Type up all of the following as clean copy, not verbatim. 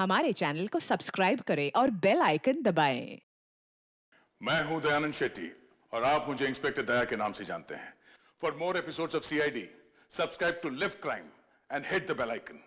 हमारे चैनल को सब्सक्राइब करें और बेल आइकन दबाएं। मैं हूं दयानंद शेट्टी और आप मुझे इंस्पेक्टर दया के नाम से जानते हैं। For more episodes of CID, subscribe to live crime and hit the bell icon.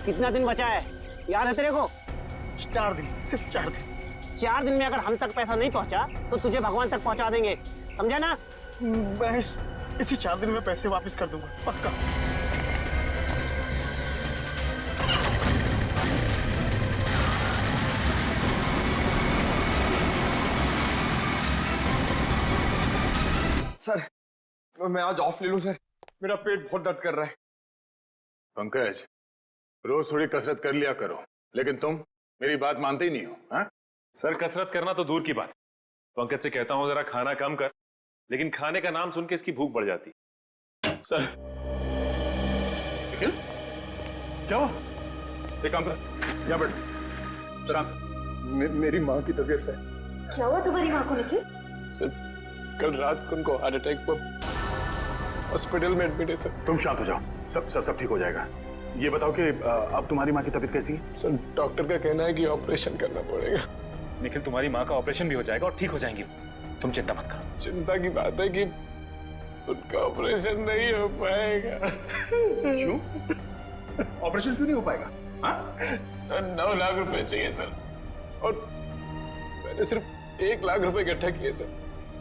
कितना दिन बचा है याद है तेरे को? 4 दिन, सिर्फ 4 दिन। 4 दिन में अगर हम तक पैसा नहीं पहुंचा तो तुझे भगवान तक पहुंचा देंगे, समझा ना? मैं इसी 4 दिन में पैसे वापस कर दूंगा, पक्का। सर, मैं आज ऑफ ले लूं सर? मेरा पेट बहुत दर्द कर रहा है। पंकज, रोज थोड़ी कसरत कर लिया करो, लेकिन तुम मेरी बात मानते ही नहीं हो। हाँ? सर, कसरत करना तो दूर की बात। पंकज से कहता हूं जरा खाना कम कर, लेकिन खाने का नाम सुन के इसकी भूख बढ़ जाती। सर, निखिल, क्या हुआ? एक काम कर, यहाँ बैठ। शांत। मेरी माँ की तबीयत है। क्या हुआ तुम्हारी माँ को निखिल? सर, कल रात को उनको हार्ट अटैक पर हॉस्पिटल में एडमिट है सर। तुम शांत हो जाओ, सब ठीक हो जाएगा। ये बताओ कि अब तुम्हारी माँ की तबीयत कैसी है? सर, डॉक्टर का कहना है कि ऑपरेशन करना पड़ेगा। निखिल, तुम्हारी माँ का ऑपरेशन भी हो जाएगा और ठीक हो जाएंगी। तुम चिंता मत करो। चिंता की बात है कि उनका ऑपरेशन नहीं हो पाएगा। क्यों? ऑपरेशन क्यों नहीं हो पाएगा? हाँ? सर, 9 लाख रुपए चाहिए सर, और मैंने सिर्फ 1 लाख रुपए इकट्ठा किए सर।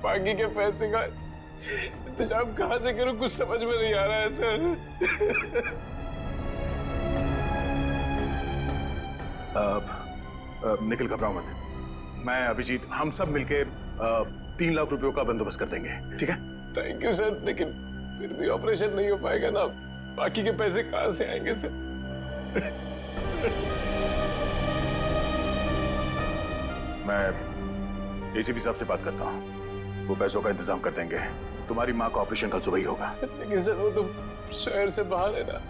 बाकी के पैसे का इंतजाम कहाँ से करूं, कुछ समझ में नहीं आ रहा है सर। निखिल, घबराओ मत। मैं, अभिजीत, हम सब मिलके 3 लाख रुपयों का बंदोबस्त कर देंगे, ठीक है? थैंक यू सर, लेकिन फिर भी ऑपरेशन नहीं हो पाएगा ना। बाकी के पैसे कहाँ से आएंगे सर? मैं एसीपी साहब से बात करता हूँ, वो पैसों का इंतजाम कर देंगे। तुम्हारी माँ का ऑपरेशन कल सुबह ही होगा। लेकिन सर, वो तो शहर से बाहर है ना।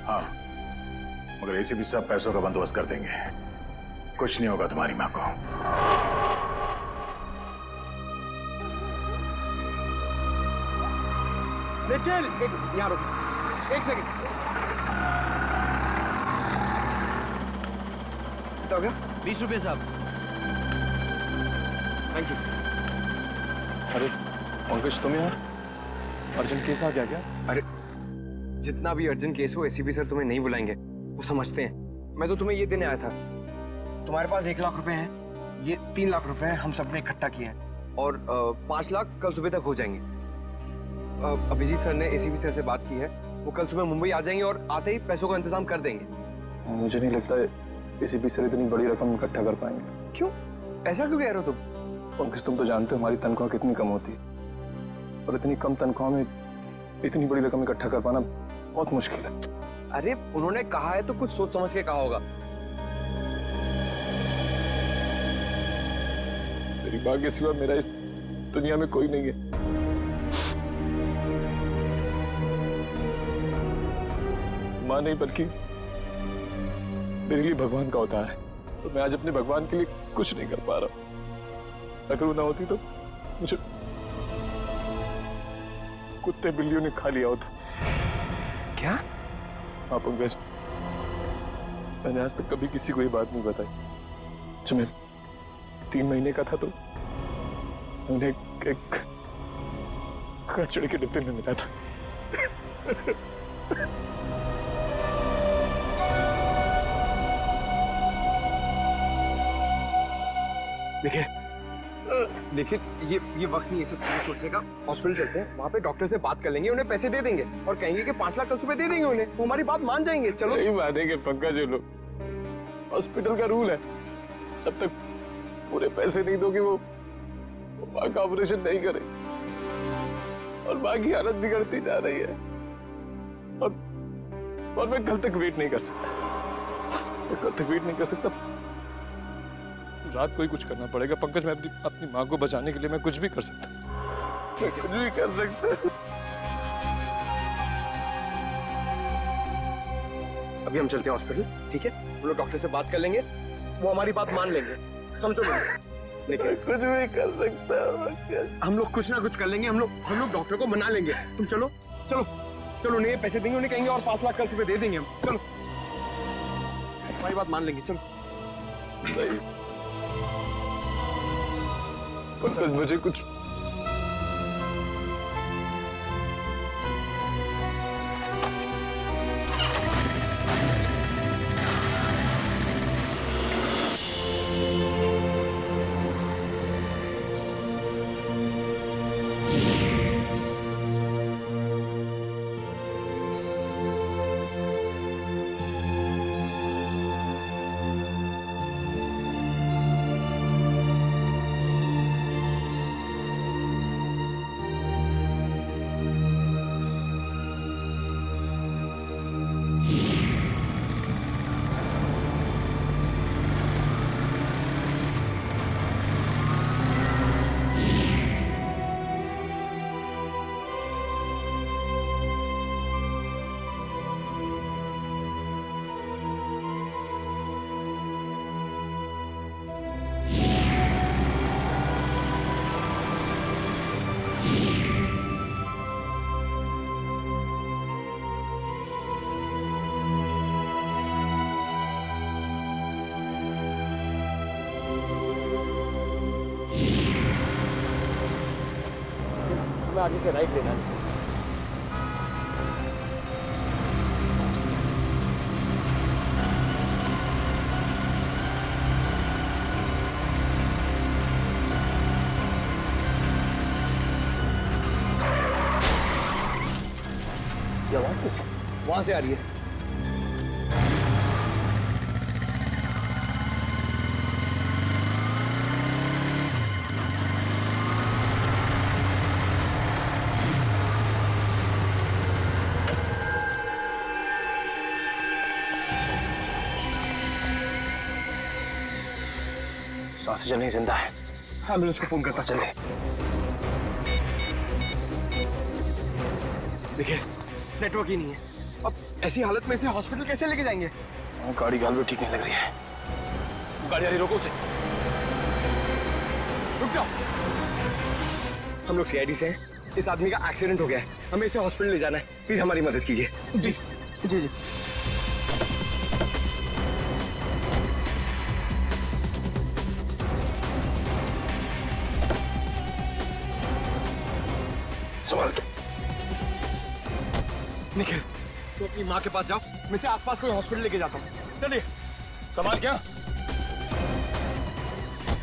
हाँ, मगर एसीपी साहब पैसों का बंदोबस्त कर देंगे। कुछ नहीं होगा तुम्हारी माँ को। निखिल, यहाँ रुक, 1 सेकंड। कितना हो गया? 20 रुपये साहब। Thank you. अरे पंकज, तुम यार, अर्जेंट केस आ गया क्या? अरे जितना भी अर्जेंट केस हो, एसीपी सर तुम्हें नहीं बुलाएंगे, वो समझते हैं। मैं तो तुम्हें ये देने आया था। तुम्हारे पास 1 लाख रुपए हैं, ये 3 लाख रुपए हैं, हम सबने इकट्ठा किए हैं, और 5 लाख कल सुबह तक हो जाएंगे। अभिजीत सर ने एसीपी सर से बात की है, वो कल सुबह मुंबई आ जाएंगे और आते ही पैसों का इंतजाम कर देंगे। मुझे नहीं लगता एसीपी सर इतनी बड़ी रकम इकट्ठा कर पाएंगे। क्यों? ऐसा क्यों कह रहे हो तुम? पंकज, तुम तो जानते हो हमारी तनख्वाह कितनी कम होती है, और इतनी कम तनख्वाह में इतनी बड़ी रकम इकट्ठा कर पाना बहुत मुश्किल है। अरे उन्होंने कहा है तो कुछ सोच समझ के कहा होगा। तेरी माँ के सिवा मेरा इस दुनिया में कोई नहीं है। माँ नहीं, बल्कि मेरे लिए भगवान का अवतार है, तो मैं आज अपने भगवान के लिए कुछ नहीं कर पा रहा। अगर वो ना होती तो मुझे कुत्ते बिल्लियों ने खा लिया होता। क्या? हाँ पंकज, मैंने आज तक कभी किसी को ये बात नहीं बताई। जब मैं 3 महीने का था तो उन्हें एक कचड़े के डिब्बे में मिला था। लेकिन ये वक्त नहीं ये सब चीजें सोचने का। हॉस्पिटल चलते हैं, वहाँ पे डॉक्टर से बात कर लेंगे, उन्हें पैसे दे देंगे और कहेंगे कि 5 लाख कल सुबह दे देंगे उन्हें, वो हमारी बात मान जाएंगे। चलो। नहीं मानेंगे पंकज ये लोग, हॉस्पिटल का रूल है, जब तक पूरे पैसे नहीं दोगे वो माँ का ऑपरेशन नहीं करें और माँ की हालत बिगड़ती जा रही है और मैं कल तक वेट नहीं कर सकता। मैं कल तक वेट नहीं कर सकता। रात को ही कुछ करना पड़ेगा पंकज। मैं अपनी माँ को बचाने के लिए मैं कुछ भी कर सकता। मैं कुछ भी कर सकता। अभी हम चलते हैं हॉस्पिटल, ठीक है? हम लोग डॉक्टर से बात कर लेंगे, वो हमारी बात मान लेंगे, समझो मुझे। लेकिन कुछ भी कर सकता। हम लोग कुछ ना कुछ कर लेंगे। हम लोग डॉक्टर को मना लेंगे। तुम चलो चलो चलो, उन्हें पैसे देंगे, उन्हें कहेंगे और 5 लाख कल सुबह दे देंगे हम। चलो, हमारी बात मान लेंगे। चलो नहीं पंकज, मुझे कुछ आगे से राइट लेना है। ये आवाज कैसे वहां से आ रही है? सांसें जल्दी जिंदा है। एम्बुलेंस को फोन करता जल्दी। देखिए नेटवर्क ही नहीं है। अब ऐसी हालत में इसे हॉस्पिटल कैसे लेके जाएंगे? गाड़ी गाल भी ठीक नहीं लग रही है। गाड़ी आ रही, रोको उसे। रुक जाओ। हम लोग सीआईडी से हैं। इस आदमी का एक्सीडेंट हो गया है, हमें इसे हॉस्पिटल ले जाना है। प्लीज हमारी मदद कीजिए। जी जी जी। संभाल के। निखिल, तो अपनी माँ के पास जाओ, मैं इसे आसपास कोई हॉस्पिटल लेके जाता हूँ। चलिए। संभाल क्या?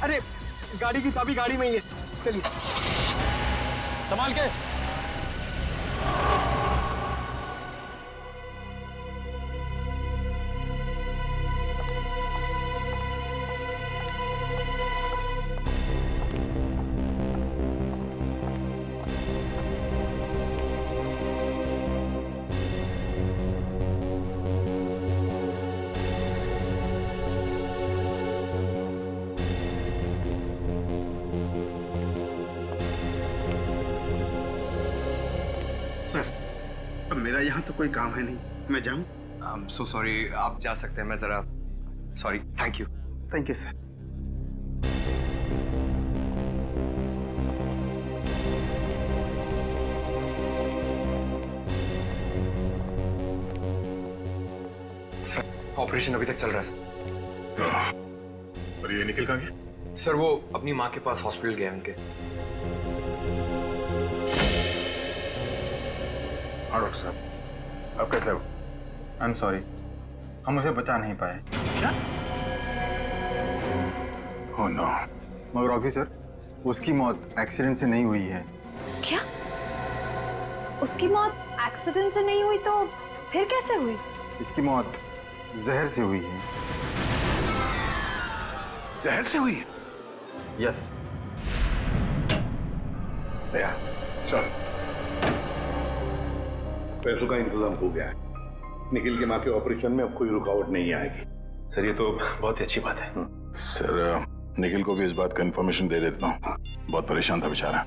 अरे गाड़ी की चाबी गाड़ी में ही है, चलिए। संभाल के। सर, अब मेरा यहाँ तो कोई काम है नहीं, मैं जाऊँ? आई एम सो सॉरी, आप जा सकते हैं। मैं जरा sorry. Thank you. Thank you sir. Sir operation अभी तक चल रहा है सर। और ये निकल कहाँ गया? सर वो अपनी माँ के पास हॉस्पिटल गए उनके। हाँ डॉक्टर साहब, आप कैसे हो? आई एम सॉरी, हम उसे बचा नहीं पाए। क्या? Oh no. मगर ऑफिसर, उसकी मौत एक्सीडेंट से नहीं हुई है। क्या? उसकी मौत एक्सीडेंट से नहीं हुई तो फिर कैसे हुई? इसकी मौत जहर से हुई है। जहर से हुई? यस। दया, सर, पैसों का इंतजाम हो गया है। निखिल की माँ के ऑपरेशन में अब कोई रुकावट नहीं आएगी। सर ये तो बहुत ही अच्छी बात है। सर निखिल को भी इस बात का इन्फॉर्मेशन दे देता हूँ। बहुत परेशान था बेचारा।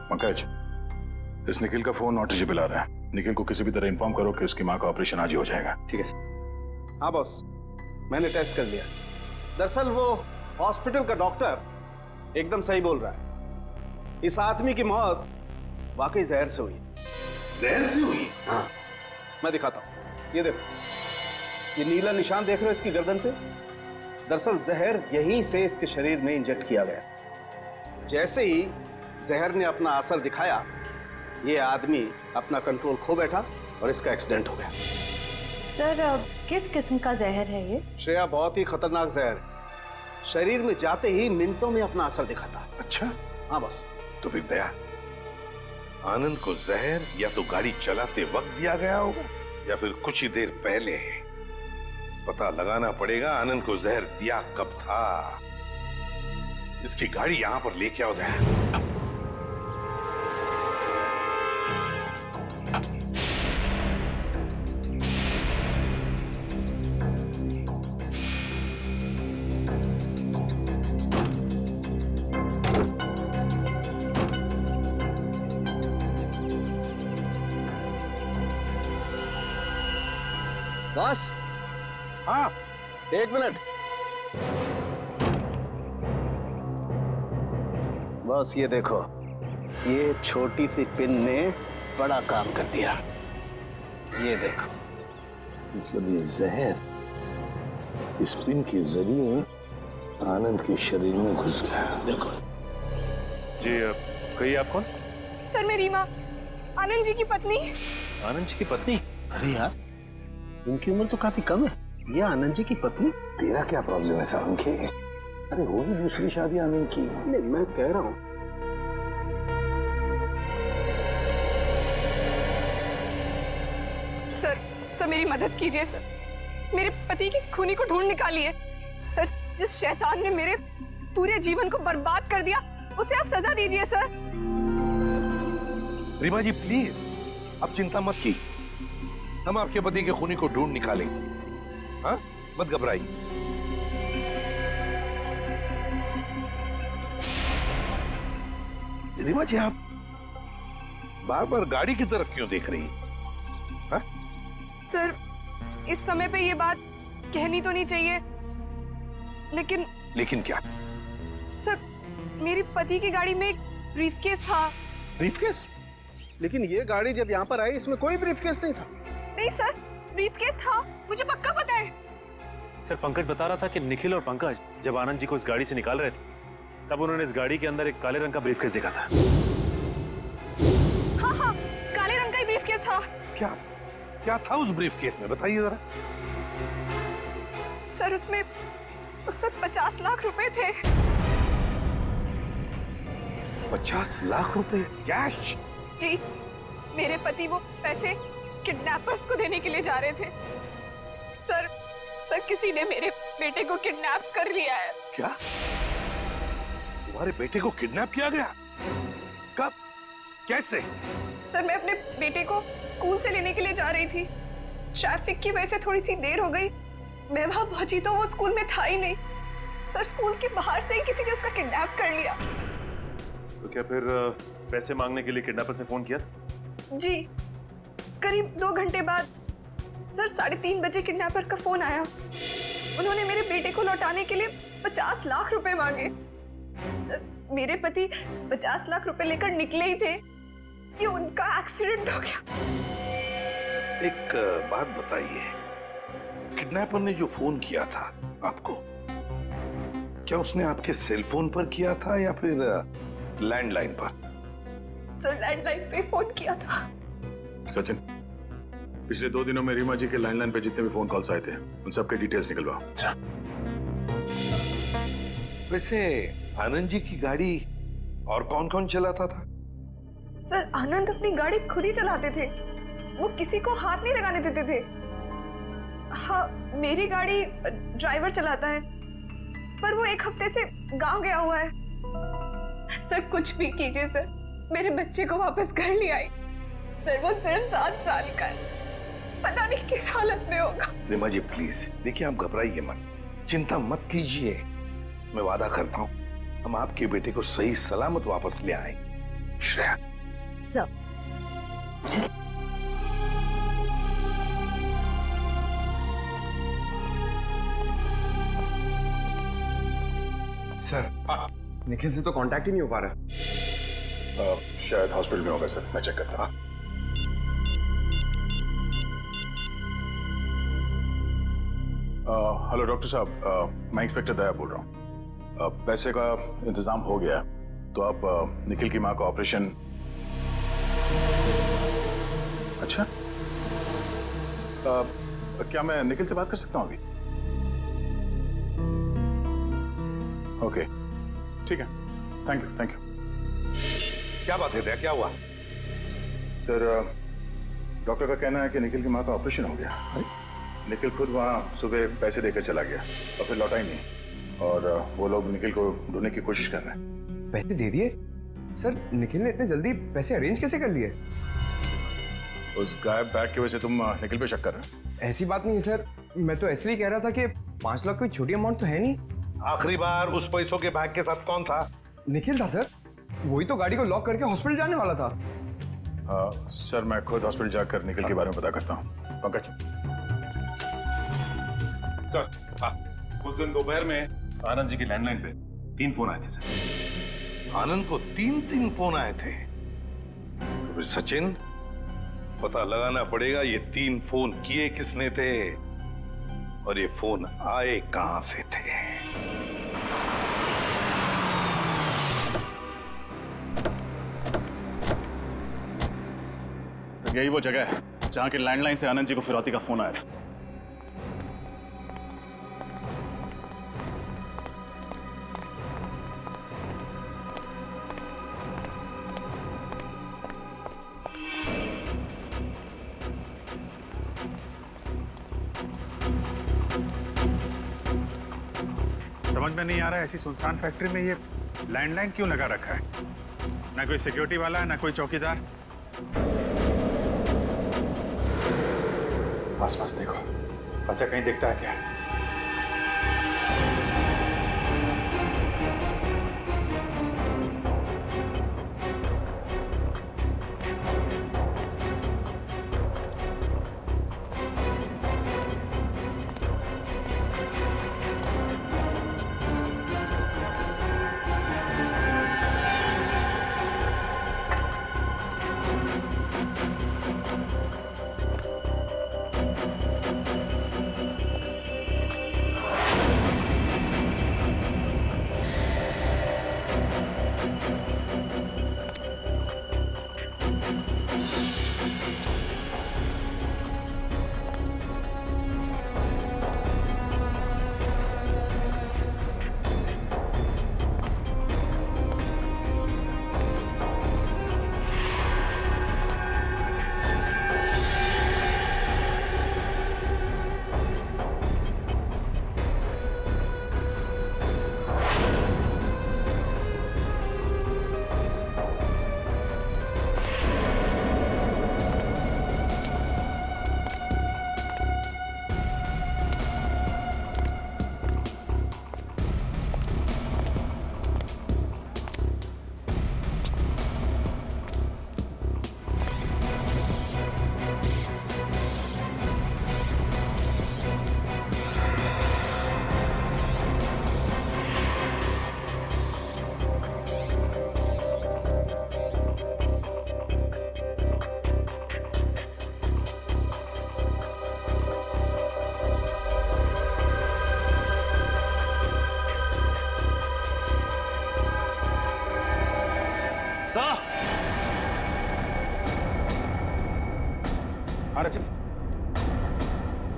पंकज, इस निखिल का फोन नॉट रीचेबल आ रहा है। निखिल को किसी भी तरह इन्फॉर्म करो कि उसकी माँ का ऑपरेशन आज ही हो जाएगा। ठीक है सर। हाँ बॉस, मैंने टेस्ट कर लिया। दरअसल वो हॉस्पिटल का डॉक्टर एकदम सही बोल रहा है। इस आदमी की मौत वाकई जहर से हुई। जहर से हुई? हाँ, मैं दिखाता हूँ। ये देखो, ये नीला निशान देख रहे हो इसकी गर्दन पे? दरअसल जहर यहीं से इसके शरीर में इंजेक्ट किया गया। जैसे ही जहर ने अपना असर दिखाया, ये आदमी अपना कंट्रोल खो बैठा और इसका एक्सीडेंट हो गया। सर किस किस्म का जहर है ये? श्रेया, बहुत ही खतरनाक जहर है। शरीर में जाते ही मिनटों में अपना असर दिखाता है। अच्छा, हाँ बॉस। तो फिर दया, आनंद को जहर या तो गाड़ी चलाते वक्त दिया गया होगा या फिर कुछ ही देर पहले। पता लगाना पड़ेगा आनंद को जहर दिया कब था। इसकी गाड़ी यहां पर लेके आओ दया। बॉस, हाँ, एक मिनट। बॉस ये देखो, ये छोटी सी पिन ने बड़ा काम कर दिया। ये देखो, मतलब ये जहर इस पिन के जरिए आनंद के शरीर में घुस गया। देखो जी, कहिए आप कौन? सर मैं रीमा, आनंद जी की पत्नी। आनंद जी की पत्नी? अरे यार, इनकी उम्र तो काफी कम है। ये आनंद जी की पत्नी? तेरा क्या प्रॉब्लम है सारंगी? अरे होगी दूसरी शादी आनंद की। नहीं, मैं कह रहा हूँ सर मेरी मदद कीजिए सर। मेरे पति की खूनी को ढूंढ निकालिए सर। जिस शैतान ने मेरे पूरे जीवन को बर्बाद कर दिया, उसे आप सजा दीजिए सर। रीमा जी प्लीज, अब चिंता मत की, हम आपके पति के खूनी को ढूंढ निकालेंगे। हाँ, मत घबराइए। रीमा जी, आप बार बार गाड़ी की तरफ क्यों देख रही हैं? हाँ? सर इस समय पे ये बात कहनी तो नहीं चाहिए, लेकिन क्या? सर मेरी पति की गाड़ी में एक ब्रीफकेस था। ब्रीफकेस? लेकिन ये गाड़ी जब यहाँ पर आई, इसमें कोई ब्रीफकेस नहीं था। नहीं सर, ब्रीफकेस था, मुझे पक्का पता है। सर पंकज बता रहा था कि निखिल और पंकज जब आनंद जी को इस गाड़ी से निकाल रहे थे, तब उन्होंने इस गाड़ी के अंदर एक काले रंग का ब्रीफकेस देखा था। हाँ, काले रंग का ही ब्रीफकेस था। क्या था उस ब्रीफकेस में, बताइए जरा। सर उसमें 50 लाख रुपए थे। 50 लाख रुपए कैश? जी, मेरे पति वो पैसे किडनैपर्स को देने के लिए जा रहे थे। सर किसी ने मेरे बेटे को किडनैप कर लिया है। क्या? तुम्हारे बेटे को किडनैप किया गया? कब? कैसे? सर मैं अपने बेटे को स्कूल से लेने के लिए जा रही थी। ट्रैफिक की वजह से थोड़ी सी देर हो गई। मैं वहां पहुंची तो वो स्कूल में था ही नहीं। सर स्कूल के बाहर से ही किसी ने उसका किडनैप कर लिया। तो क्या फिर पैसे मांगने के लिए किडनैपर्स ने फोन किया? जी, करीब 2 घंटे बाद सर 3:30 बजे किडनैपर का फोन आया। उन्होंने मेरे बेटे को लौटाने के लिए 50 लाख रुपए मांगे। मेरे पति 50 लाख रुपए लेकर निकले ही थे कि उनका एक्सीडेंट हो गया। एक बात बताइए, किडनैपर ने जो फोन किया था आपको, क्या उसने आपके सेल फोन पर किया था या फिर लैंडलाइन पर? सर लैंडलाइन पे फोन किया था। सचिन, पिछले 2 दिनों में रीमा जी के लैंडलाइन पे जितने भी फोन कॉल्स आए थे, उन सबके डिटेल्स निकलवाओ। वैसे आनंद जी की गाड़ी और कौन कौन चलाता था? सर आनंद अपनी गाड़ी खुद ही चलाते थे। वो किसी को हाथ नहीं लगाने देते थे। हाँ, मेरी गाड़ी ड्राइवर चलाता है, पर वो 1 हफ्ते से गांव गया हुआ है। सर कुछ भी कीजिए सर, मेरे बच्चे को वापस घर ले आई। सर वो सिर्फ 7 साल का है, पता नहीं किस हालत में होगा। रीमा जी प्लीज, देखिए आप घबराइए मत, चिंता मत कीजिए। मैं वादा करता हूँ हम आपके बेटे को सही सलामत वापस ले आएंगे। श्रेया सर सर निखिल से तो कांटेक्ट ही नहीं हो पा रहा। शायद हॉस्पिटल में होगा सर, मैं चेक करता हूँ। हेलो डॉक्टर साहब, मैं इंस्पेक्टर दया बोल रहा हूँ। पैसे का इंतजाम हो गया, तो आप निखिल की माँ का ऑपरेशन। अच्छा, क्या मैं निखिल से बात कर सकता हूँ अभी? ओके, ठीक है, थैंक यू थैंक यू। क्या बात है दया, क्या हुआ? सर डॉक्टर का कहना है कि निखिल की माँ का ऑपरेशन हो गया। निखिल खुद वहाँ सुबह पैसे देकर चला गया और फिर लौटा ही नहीं, और वो लोग निखिल को ढूंढने की कोशिश कर रहे हैं। पैसे दे दिए? सर निखिल ने इतने जल्दी पैसे अरेंज कैसे कर लिए? उस गायब बैग की वजह से तुम निखिल पे शक कर रहे हो? ऐसी बात नहीं सर, मैं तो इसलिए कह रहा था कि 5 लाख कोई छोटी अमाउंट तो है नहीं। आखिरी बार उस पैसों के बैग के साथ कौन था? निखिल था सर, वही तो गाड़ी को लॉक करके हॉस्पिटल जाने वाला था। सर मैं खुद हॉस्पिटल जाकर निखिल के बारे में पता करता हूँ। पंकज सर, उस दिन दोपहर में आनंद जी की लैंडलाइन पे 3 फोन आए थे सर। आनंद को 3 फोन आए थे? तो फिर सचिन, पता लगाना पड़ेगा ये 3 फोन किए किसने थे और ये फोन आए कहां से थे। तो यही वो जगह है जहां के लैंडलाइन से आनंद जी को फिरौती का फोन आया था। समझ में नहीं आ रहा है, ऐसी सुनसान फैक्ट्री में ये लैंडलाइन क्यों लगा रखा है? ना कोई सिक्योरिटी वाला है, ना कोई चौकीदार। आसपास देखो, बच्चा कहीं दिखता है क्या?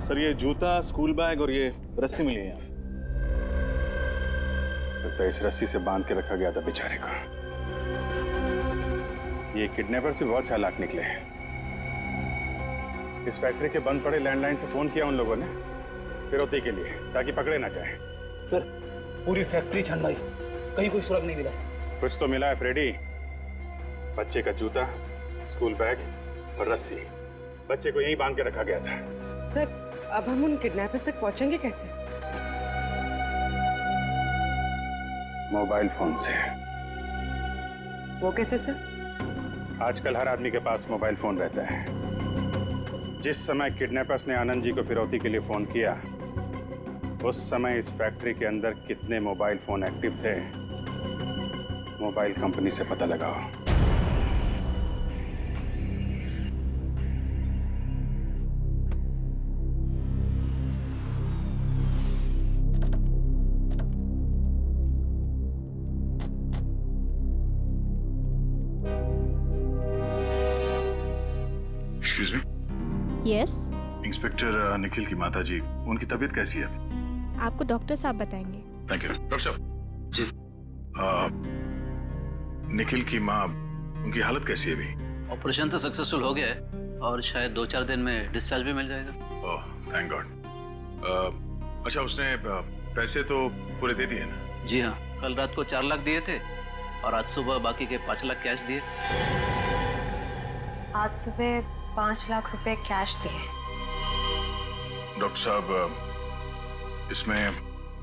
सर ये जूता, स्कूल बैग और ये रस्सी मिली है। लगता है इस रस्सी से बांध के रखा गया था बेचारे को। ये किडनैपर्स भी बहुत चालाक निकले हैं। इस फैक्ट्री के बंद पड़े लैंडलाइन से फोन किया उन लोगों ने फिरौती के लिए, ताकि पकड़े ना जाए। सर पूरी फैक्ट्री छानवाई, कहीं कोई सुराग नहीं मिला। कुछ तो मिला है फ्रेडी। बच्चे का जूता, स्कूल बैग और रस्सी। बच्चे को यहीं बांध के रखा गया था। सर अब हम उन किडनैपर्स तक पहुंचेंगे कैसे? मोबाइल फोन से। वो कैसे सर? आजकल हर आदमी के पास मोबाइल फोन रहता है। जिस समय किडनैपर्स ने आनंद जी को फिरौती के लिए फोन किया, उस समय इस फैक्ट्री के अंदर कितने मोबाइल फोन एक्टिव थे, मोबाइल कंपनी से पता लगाओ। Excuse me. Yes, inspector Nikhil की माता जी, उनकी तबीयत कैसी है? आपको डॉक्टर साहब बताएंगे। Thank you. डॉक्टर साहब जी। निखिल की माँ, उनकी हालत कैसी है अभी? ऑपरेशन तो सक्सेसफुल हो गया है और शायद 2-4 दिन में डिस्चार्ज भी मिल जाएगा। Oh thank God. अच्छा, उसने पैसे तो पूरे दे दिए ना? जी हाँ, कल रात को 4 लाख दिए थे और आज सुबह बाकी के 5 लाख कैश दिए। आज सुबह 5 लाख रुपए कैश दिए। डॉक्टर साहब, इसमें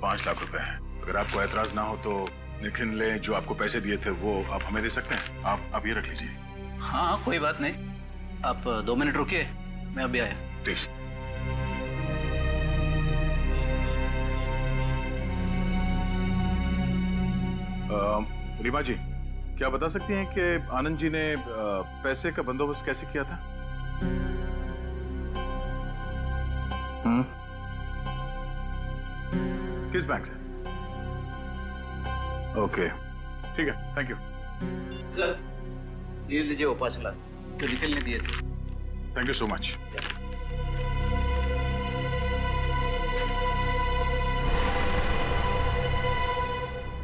5 लाख रुपए हैं। अगर आपको एतराज ना हो तो निखिल ने जो आपको पैसे दिए थे वो आप हमें दे सकते हैं। आप ये रख लीजिए। हाँ कोई बात नहीं, आप 2 मिनट रुकिए, मैं अभी आया। प्लीज। रीमा जी, क्या बता सकती हैं कि आनंद जी ने पैसे का बंदोबस्त कैसे किया था? किस बैंक से? ओके ठीक है, थैंक यू। सर ये लीजिए वो 5 लाख जो निखिल ने दिए थे। Thank you so much.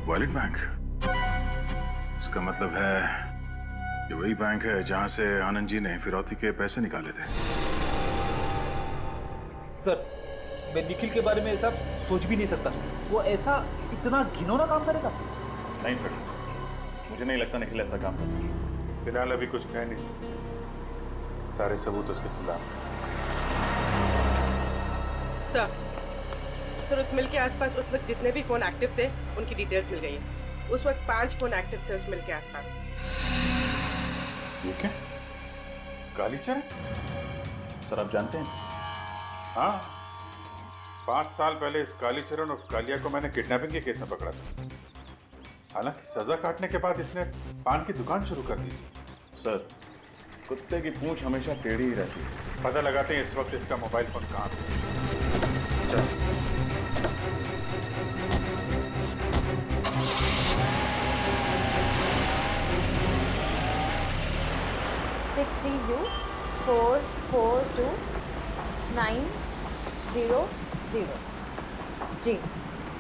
Wallet bank, इसका मतलब है कि वही बैंक है जहां से आनंद जी ने फिरौती के पैसे निकाले थे। सर मैं निखिल के बारे में ऐसा सोच भी नहीं सकता, वो ऐसा इतना घिनौना काम करेगा। नहीं फ्रेडी, मुझे नहीं लगता निखिल ऐसा काम कर सकता। फिलहाल अभी कुछ कह नहीं सकते, सारे सबूत उसके खिलाफ। सर उस मिल के आसपास उस वक्त जितने भी फोन एक्टिव थे उनकी डिटेल्स मिल गई है। उस वक्त 5 फोन एक्टिव थे उस मिल के आसपास। ये क्या? कालीचरण? सर आप जानते हैं इसे? हाँ, 5 साल पहले इस कालीचरण और कालिया को मैंने किडनैपिंग के केस में पकड़ा था। हालांकि सजा काटने के बाद इसने पान की दुकान शुरू कर दी। सर कुत्ते की पूंछ हमेशा टेढ़ी ही रहती है। पता लगाते हैं इस वक्त इसका मोबाइल फोन कहाँ है। 60U442900। जी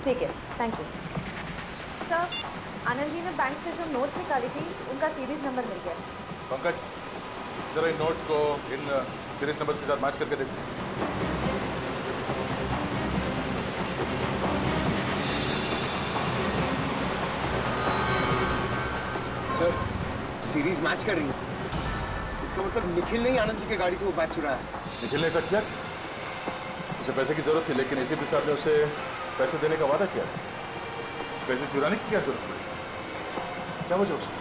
ठीक है, thank you. Sir Anand ji ने बैंक से जो नोट्स निकाली थी उनका सीरीज नंबर मिल गया। पंकज, जरा इन नोट्स को इन सीरीज नंबर्स के साथ मैच करके देखो। सर सीरीज मैच कर रही है, इसका मतलब निखिल ने ही आनंद जी की गाड़ी से वो बैग चुराया है। निखिल ने ऐसा किया? उसे पैसे की जरूरत थी, लेकिन एसीपी साहब ने उसे पैसे देने का वादा किया। पैसे चुराने की क्या जरूरत पड़ी? क्या वजह उसने?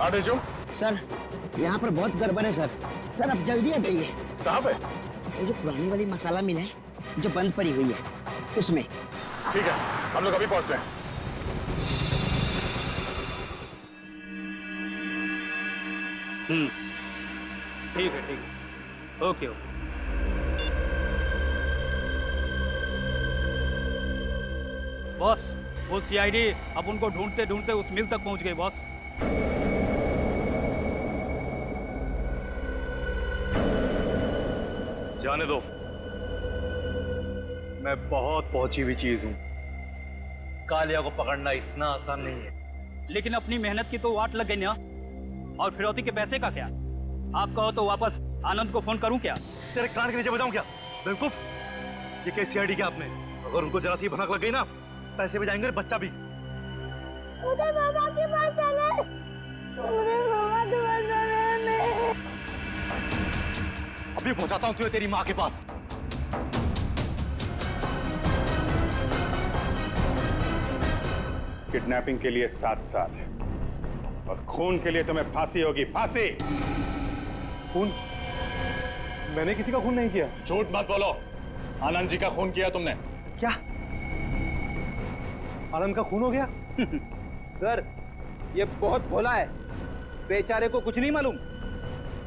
आगे जो सर यहाँ पर बहुत गड़बड़ है सर। सर अब जल्दी आ जाइए। कहाँ पे? वो जो पुरानी वाली मसाला मिल है जो बंद पड़ी हुई है उसमें। ठीक है, हम लोग अभी पहुंचते हैं। ठीक है ओके ओके। बॉस वो सीआईडी अब उनको ढूंढते ढूंढते उस मिल तक पहुंच गई बॉस। जाने दो, मैं बहुत पहुंची हुई चीज हूं। कालिया को पकड़ना इतना आसान नहीं है। लेकिन अपनी मेहनत की तो वाट लग गई ना। और फिरौती के पैसे का क्या? आप कहो तो वापस आनंद को फोन करूं क्या? तेरे कान के नीचे बजाऊं क्या? बेवकूफ, ये केस सीआईडी क्या आपने? अगर उनको जरा सी भनक लग गई ना, पैसे भी जाएंगे और बच्चा भी। मुझे मामा के पास जाना है। मुझे मामा के पास जाना है। अभी पहुंचाता हूं तुझे तेरी माँ के पास। किडनैपिंग के लिए 7 साल और खून के लिए तुम्हें फांसी होगी, फांसी। खून? मैंने किसी का खून नहीं किया। झूठ मत बोलो, आनंद जी का खून किया तुमने। क्या आनंद का खून हो गया? सर, ये बहुत भोला है, बेचारे को कुछ नहीं मालूम।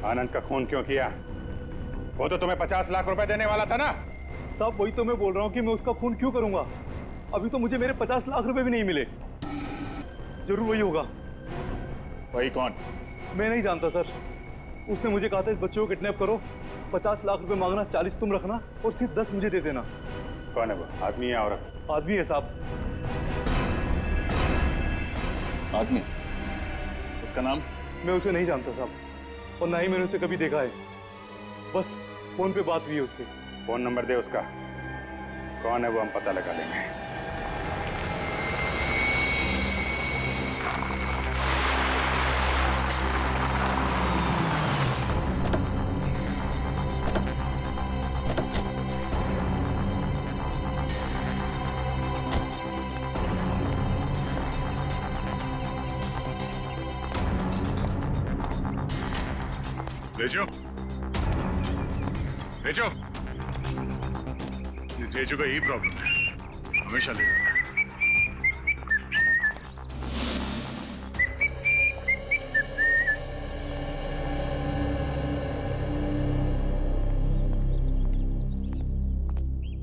आनंद का खून क्यों किया? वो तो तुम्हें 50 लाख रुपए देने वाला था ना। सब वही तो मैं बोल रहा हूँ कि मैं उसका खून क्यों करूंगा। अभी तो मुझे मेरे 50 लाख रुपए भी नहीं मिले। जरूर वही होगा। वही कौन? मैं नहीं जानता सर। उसने मुझे कहा था इस बच्चे को किडनैप करो, 50 लाख रुपए मांगना, 40 तुम रखना और सिर्फ 10 मुझे दे देना। कौन है वो? आदमी या औरत? आदमी है साहब। आदमी? उसका नाम? मैं उसे नहीं जानता साहब, और ना ही मैंने उसे कभी देखा है। बस फोन पे बात हुई है उससे। फोन नंबर दे उसका। कौन है वो, हम पता लगा लेंगे। जेजू, जेजू, इस जेजू का यही प्रॉब्लम है, हमेशा ले जाता है।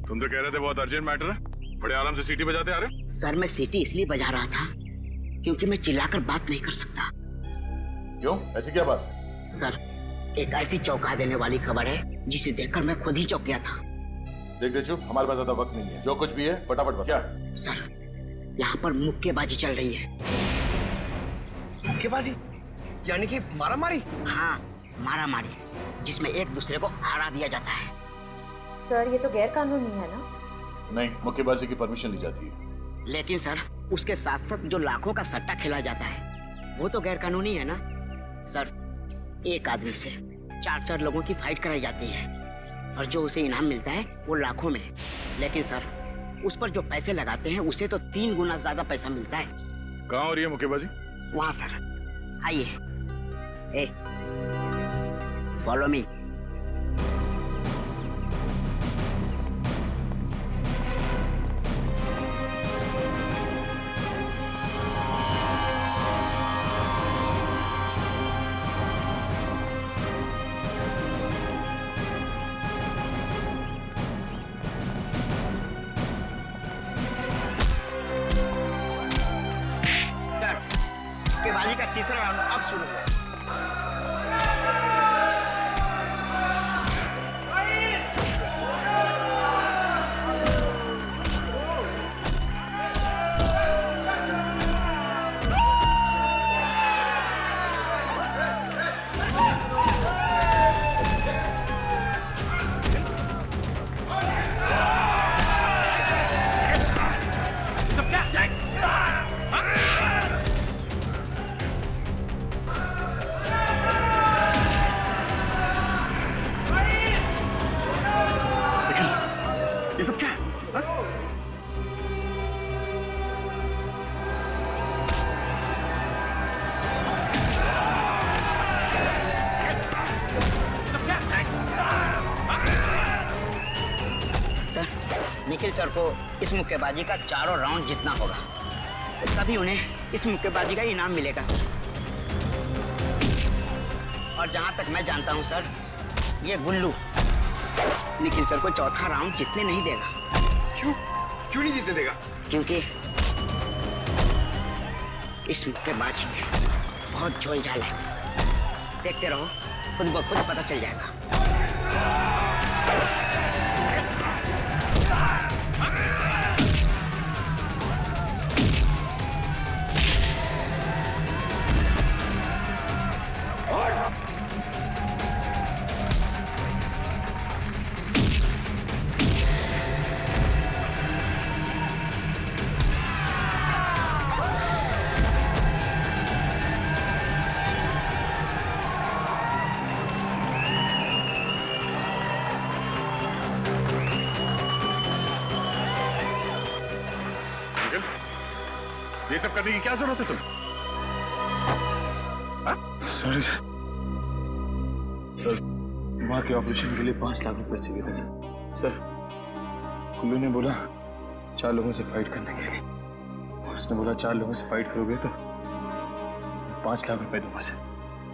तुम तो कह रहे थे बहुत अर्जेंट मैटर है, बड़े आराम से सीटी बजाते आ रहे हो। सर, मैं सीटी इसलिए बजा रहा था क्योंकि मैं चिल्लाकर बात नहीं कर सकता। क्यों? ऐसी क्या बात? सर, एक ऐसी चौंका देने वाली खबर है जिसे देखकर मैं खुद ही चौंक गया था। देख जेजू, हमारे पास ज्यादा वक्त नहीं है, जो कुछ भी है फटाफट बता। क्या? सर, यहाँ पर मुक्केबाजी चल रही है। मुक्केबाजी? यानी कि मारामारी? हाँ, मारामारी, जिसमें एक दूसरे को हरा दिया जाता है। सर, ये तो गैर कानूनी है ना? नहीं, मुक्केबाजी की परमिशन ली जाती है। लेकिन सर, उसके साथ साथ जो लाखों का सट्टा खेला जाता है वो तो गैर कानूनी है ना। सर, एक आदमी से 4-4 लोगों की फाइट कराई जाती है और जो उसे इनाम मिलता है वो लाखों में। लेकिन सर, उस पर जो पैसे लगाते हैं उसे तो 3 गुना ज्यादा पैसा मिलता है। कहाँ हो रही है मुक्केबाजी? वहाँ सर, आइए। ए, फॉलो मी। मुक्केबाजी का तीसरा राउंड अब शुरू हुआ। ये सब क्या है? सर, निखिल सर को इस मुक्केबाजी का चारों राउंड जीतना होगा, तभी उन्हें इस मुक्केबाजी का इनाम मिलेगा सर। और जहां तक मैं जानता हूं सर, ये गुल्लू निखिल सर को चौथा राउंड जीतने नहीं देगा। क्यों? क्यों नहीं जीतने देगा? क्योंकि इस मुक्केबाजी में बहुत झोल-झाल है। देखते रहो, खुद ब खुद पता चल जाएगा। सब करने की क्या जरूरत है तुम्हें? Sorry sir. सर, माँ के ऑपरेशन के लिए 5 लाख रुपए चाहिए थे सर। सर, कुल्लू ने बोला 4 लोगों से फाइट करने के लिए। उसने बोला 4 लोगों से फाइट करोगे तो 5 लाख रुपए दूंगा सर।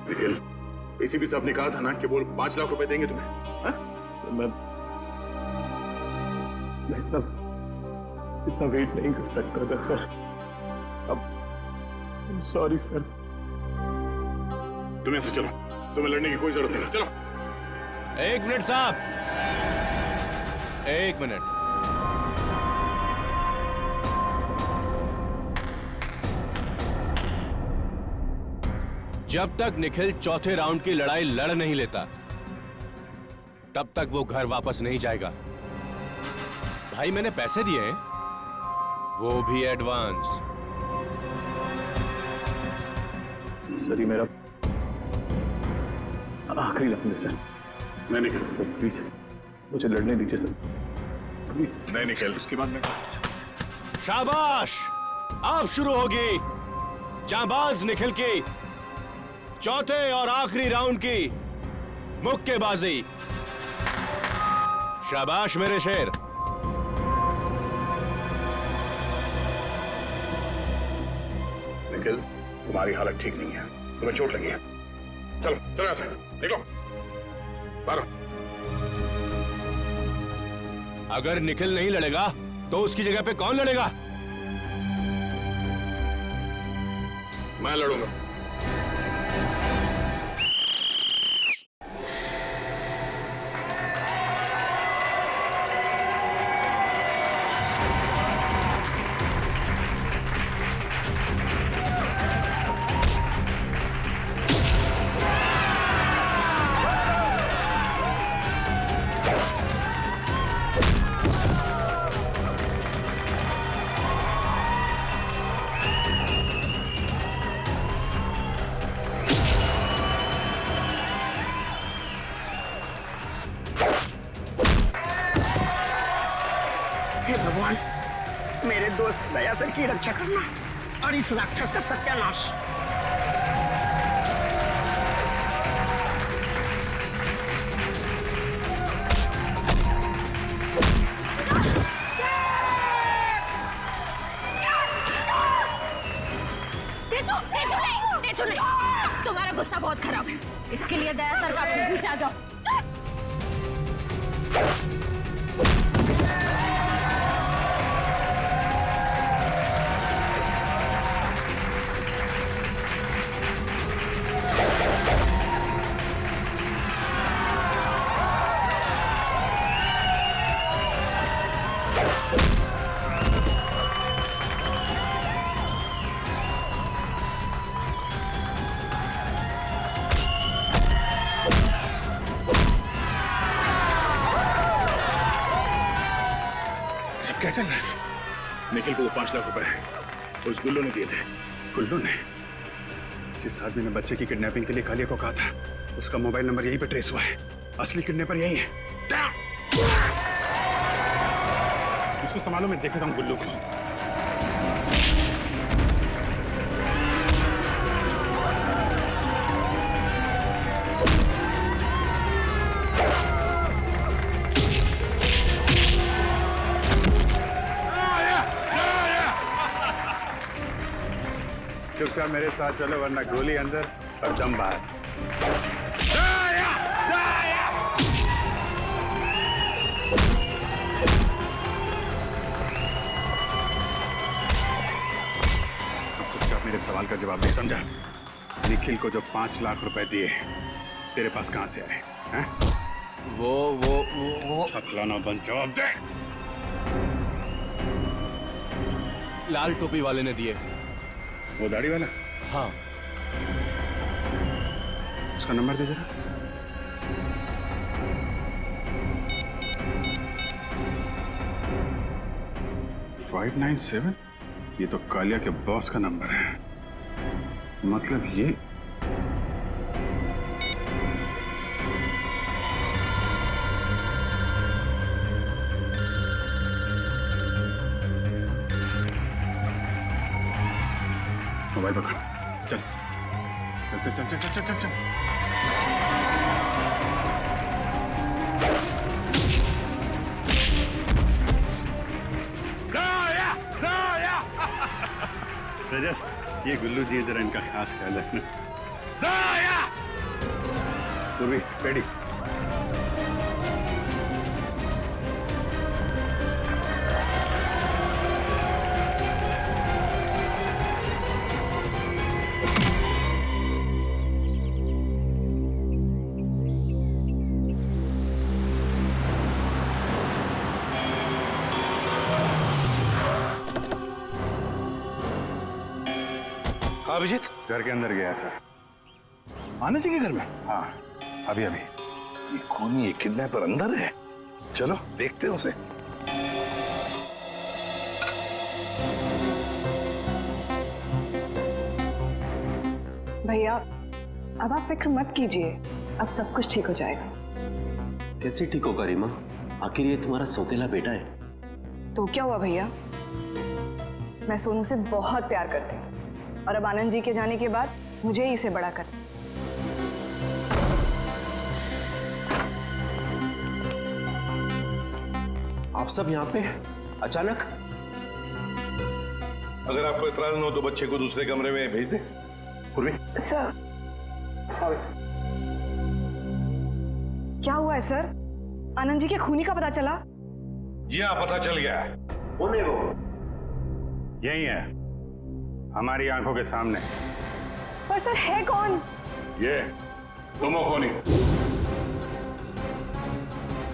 निखिल, एसीपी साहब ने कहा था ना कि वो 5 लाख रुपए देंगे तुम्हें। हाँ? सर, मैं इतना वेट नहीं कर सकता था सर। अब सॉरी सर। तुम ऐसे चलो, तुम्हें लड़ने की कोई जरूरत नहीं। चलो। 1 मिनट साहब, 1 मिनट। जब तक निखिल चौथे राउंड की लड़ाई लड़ नहीं लेता तब तक वो घर वापस नहीं जाएगा। भाई मैंने पैसे दिए हैं, वो भी एडवांस। सर, ये मेरा आखिरी लफ्ज़ है सर। नहीं निखिल, सर प्लीज मुझे लड़ने दीजिए सर, प्लीज। नहीं निखिल, उसके बाद में शाबाश, अब शुरू होगी जांबाज निखिल की चौथे और आखिरी राउंड की मुक्केबाजी। शाबाश मेरे शेर। निखिल, तुम्हारी हालत ठीक नहीं है, तुम्हें चोट लगी है। चलो चलो यहाँ से निकलो बाहर। अगर निखिल नहीं लड़ेगा तो उसकी जगह पे कौन लड़ेगा? मैं लड़ूंगा। हे भगवान, मेरे दोस्त दया सर की रक्षा करना और इस राक्षस का सत्यानाश। नहीं, तुम्हारा गुस्सा बहुत खराब है, इसके लिए दया सर का पीछे आ जाओ। सब क्या चल रहा है? निखिल को वो 5 लाख रुपए उस गुल्लू ने दिए थे। गुल्लू ने? जिस आदमी ने बच्चे की किडनैपिंग के लिए कालिया को कहा था, उसका मोबाइल नंबर यहीं पे ट्रेस हुआ है। असली किडनैपर यही है। इसको संभालो, मैं देखता हूँ गुल्लू को। चुपचाप मेरे साथ चलो, वरना गोली अंदर और दम बाहर। चुपचाप मेरे सवाल का जवाब दे, समझा? निखिल को जो 5 लाख रुपए दिए तेरे पास कहां से आए हैं? वो अखलाना बंद, जवाब दे। लाल टोपी वाले ने दिए। वो दाढ़ी वाला? हाँ। उसका नंबर दे जरा। $597? ये तो कालिया के बॉस का नंबर है। मतलब ये मोबाइल पकड़। चल चल चल चल चल चल चल चल। रजत, ये गुल्लू जी जरा इनका खास ख्याल रखना। पूर्वी रेडी। अभिजीत घर के अंदर गया सर। आनंद जी के घर में? हाँ, अभी अभी। ये खूनी, ये किडनैपर अंदर है। चलो देखते हैं उसे। भैया अब आप फिक्र मत कीजिए, अब सब कुछ ठीक हो जाएगा। कैसे ठीक होगा रीमा? आखिर ये तुम्हारा सौतेला बेटा है। तो क्या हुआ भैया, मैं सोनू से बहुत प्यार करती हूँ और अब आनंद जी के जाने के बाद मुझे ही इसे बड़ा कर। आप सब यहाँ पे अचानक? अगर आपको इतराज न हो तो बच्चे को दूसरे कमरे में भेज दे। पूर्वी। सर क्या हुआ है सर? आनंद जी के खूनी का पता चला? जी हाँ, पता चल गया है। कौन है वो? यही है, हमारी आंखों के सामने। पर सर है कौन? ये तुम हो खूनी।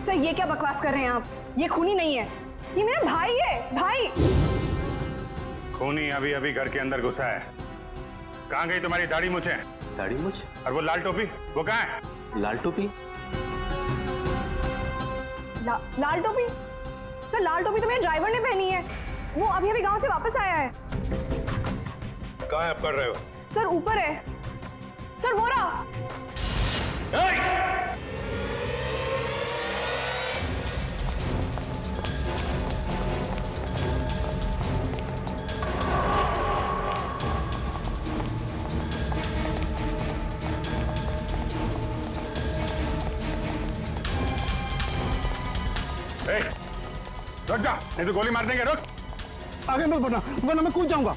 सर ये क्या बकवास कर रहे हैं आप? ये खूनी नहीं है, ये मेरा भाई है। भाई खूनी अभी अभी घर के अंदर घुसा है। कहाँ गई तुम्हारी दाढ़ी मुछे? दाढ़ी मुछ? और वो लाल टोपी, वो कहाँ है? लाल टोपी? लाल टोपी? सर लाल टोपी तो मेरे ड्राइवर ने पहनी है, वो अभी अभी गांव से वापस आया है। कहाँ है आपका ड्राइवर? सर ऊपर है। सर वो रहा। रुक जा, नहीं तो गोली मार देंगे। रुक, आगे मत बढ़ना वरना मैं कूद जाऊंगा।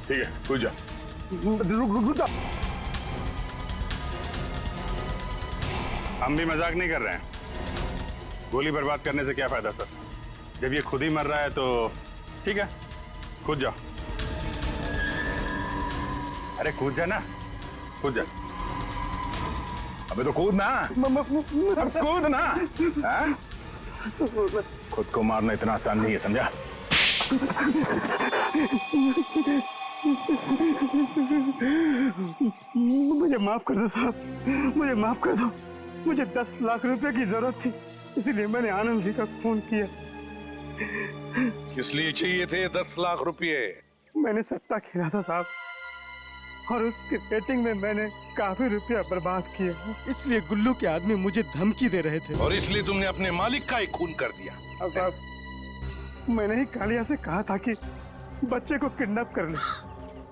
ठीक है, कूद जा। रुक जा। हम भी मजाक नहीं कर रहे हैं। गोली बर्बाद करने से क्या फायदा सर? जब ये खुद ही मर रहा है तो ठीक है, कूद जाओ। अरे कूद जा ना, कूद जा। अबे तो कूद ना, कूद ना। हाँ? खुद को मारना इतना आसान नहीं है, समझा? मुझे माफ कर दो साहब, मुझे माफ कर दो। मुझे 10 लाख रुपए की जरूरत थी, इसलिए मैंने आनंद जी का खून किया। किस लिए चाहिए थे 10 लाख रुपए? मैंने सट्टा खेला था साहब, और उसके रेटिंग में मैंने काफी रुपया बर्बाद किए, इसलिए गुल्लू के आदमी मुझे धमकी दे रहे थे। और इसलिए तुमने अपने मालिक का ही खून कर दिया? साहब, मैंने ही कालिया से कहा था कि बच्चे को किडनैप कर ले,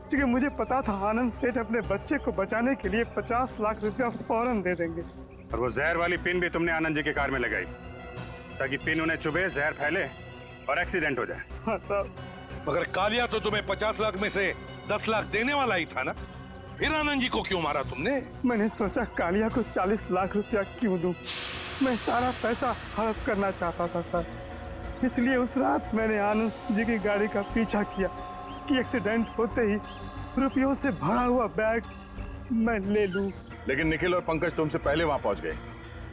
क्योंकि मुझे पता था आनंद सेठ अपने बच्चे को बचाने के लिए 50 लाख रुपया फौरन दे देंगे। और वो जहर वाली पिन भी तुमने आनंद जी के कार में लगाई, ताकि पिन उन्हें चुभे, जहर फैले और एक्सीडेंट हो जाए। हाँ साहब। मगर कालिया तो तुम्हें 50 लाख में से 10 लाख देने वाला ही था ना, फिर आनंद जी को क्यों मारा तुमने? मैंने सोचा कालिया को 40 लाख रुपया क्यों दूं? मैं सारा पैसा हड़प करना चाहता था सर, इसलिए उस रात मैंने आनंद जी की गाड़ी का पीछा किया कि एक्सीडेंट होते ही रुपयों से भरा हुआ बैग मैं ले लूं। लेकिन निखिल और पंकज तुमसे पहले वहां पहुंच गए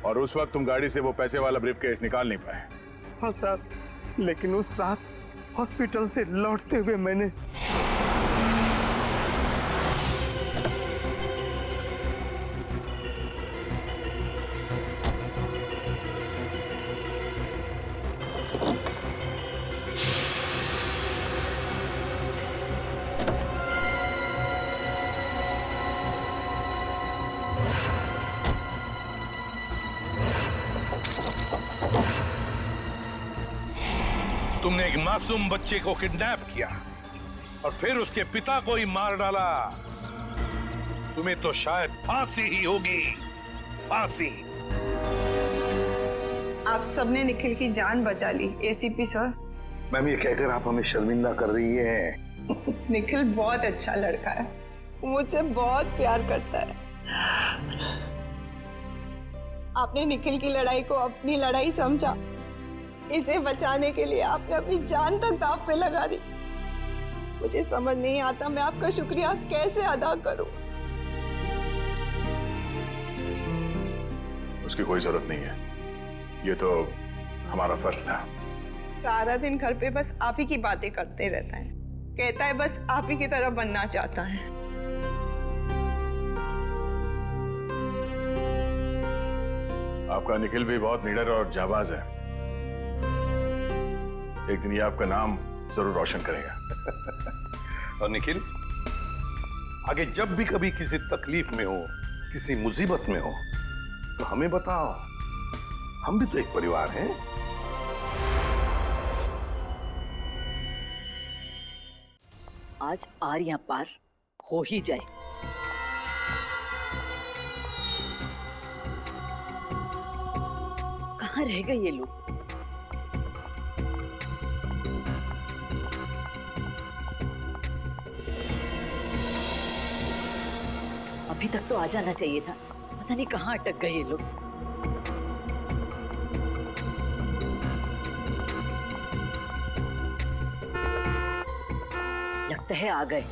और उस वक्त तुम गाड़ी से वो पैसे वाला ब्रीफकेस निकाल नहीं पाए। हाँ सर, लेकिन उस रात हॉस्पिटल से लौटते हुए मैंने तुमने एक मासूम बच्चे को किडनैप किया और फिर उसके पिता को ही मार डाला। तुम्हें तो शायद फांसी ही होगी, फांसी। आप सबने निखिल की जान बचा ली एसीपी सर। मैम, ये कहकर आप हमें शर्मिंदा कर रही हैं। निखिल बहुत अच्छा लड़का है, मुझसे बहुत प्यार करता है। आपने निखिल की लड़ाई को अपनी लड़ाई समझा। इसे बचाने के लिए आपने अपनी जान तक दांव पे लगा दी। मुझे समझ नहीं आता मैं आपका शुक्रिया कैसे अदा करूं। उसकी कोई जरूरत नहीं है, ये तो हमारा फर्ज था। सारा दिन घर पे बस आप ही की बातें करते रहता है, कहता है बस आप ही की तरह बनना चाहता है। आपका निखिल भी बहुत निडर और जाबाज है। एक दिन ये आपका नाम जरूर रोशन करेगा। और निखिल, आगे जब भी कभी किसी तकलीफ में हो, किसी मुसीबत में हो, तो हमें बताओ, हम भी तो एक परिवार हैं। आज आरियां पार हो ही जाए। कहाँ रह गए ये लोग? अभी तक तो आ जाना चाहिए था, पता नहीं कहाँ अटक गए ये लोग। लगता है आ गए।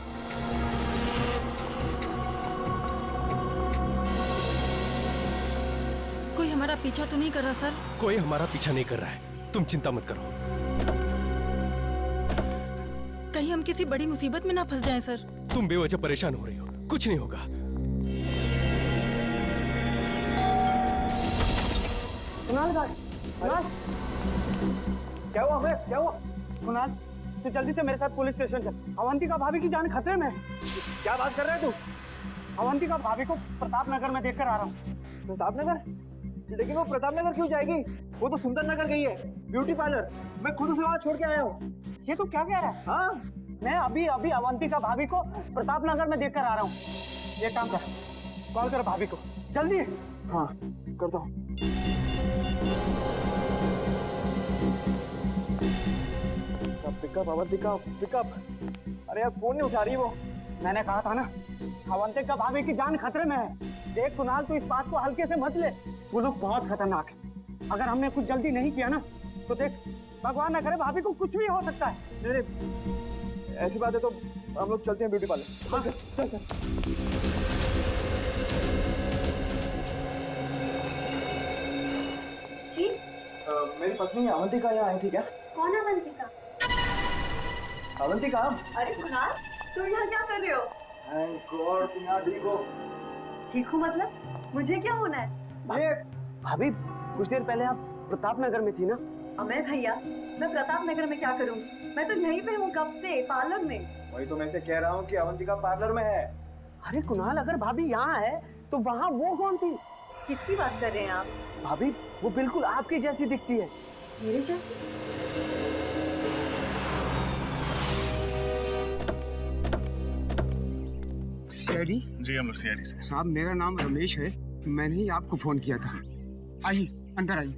कोई हमारा पीछा तो नहीं कर रहा सर? कोई हमारा पीछा नहीं कर रहा है, तुम चिंता मत करो। कहीं हम किसी बड़ी मुसीबत में ना फंस जाएं सर। तुम बेवजह परेशान हो रही हो, कुछ नहीं होगा। कुणाल, क्या हुआ बे? क्या हुआ? कुणाल, तू जल्दी से मेरे साथ पुलिस स्टेशन चल। अवंतिका भाभी की जान खतरे में है। क्या बात कर रहा है तू? अवंतिका भाभी को प्रताप नगर में देखकर आ रहा हूँ। प्रताप नगर? लेकिन वो प्रताप नगर क्यों जाएगी? वो तो सुंदर नगर गई है, ब्यूटी पार्लर। मैं खुद उसे वहाँ छोड़ के आया हूँ। ये तो क्या कह रहा है? हाँ, मैं अभी अभी अवंतिका भाभी को प्रताप नगर में देखकर आ रहा हूँ। ये काम कर, कॉल कर भाभी को जल्दी। हाँ, करता हूँ। Pickup Avantika, pickup. अरे यार, फोन नहीं उठा रही वो। मैंने कहा था ना, अवंतिका भाभी की जान खतरे में है। देख कुणाल, तू इस बात को हल्के से मत ले। वो लोग बहुत खतरनाक है। अगर हमने कुछ जल्दी नहीं किया ना, तो देख, भगवान न करे भाभी को कुछ भी हो सकता है। ऐसी बात है तो हम लोग चलते हैं ब्यूटी पार्लर। हाँ, चल चल। जी, मेरी पत्नी अवंतिका यहाँ आई थी क्या? कौन अवंतिका? अवंतिका? अरे कुणाल, तुम यहाँ क्या कर रहे हो? थैंक गॉड, तुम यहाँ ठीक हो। ठीक हूँ मतलब? मुझे क्या होना है? भाभी, कुछ देर पहले आप प्रताप नगर में थी ना? अमय भैया, मैं प्रताप नगर में क्या करूँ? मैं तो यहीं पे हूँ कब से, पार्लर में। वही तो मैं से कह रहा हूँ कि अवंतिका पार्लर में है। अरे कुणाल, अगर भाभी यहाँ है तो वहाँ वो कौन थी? किसकी बात कर रहे हैं आप? भाभी, वो बिल्कुल आपकी जैसी दिखती है। मेरे जैसी? सीआईडी? जी हम लोग सीआईडी से। साहब, मेरा नाम रमेश है, मैंने ही आपको फोन किया था। आइए, अंदर आइए।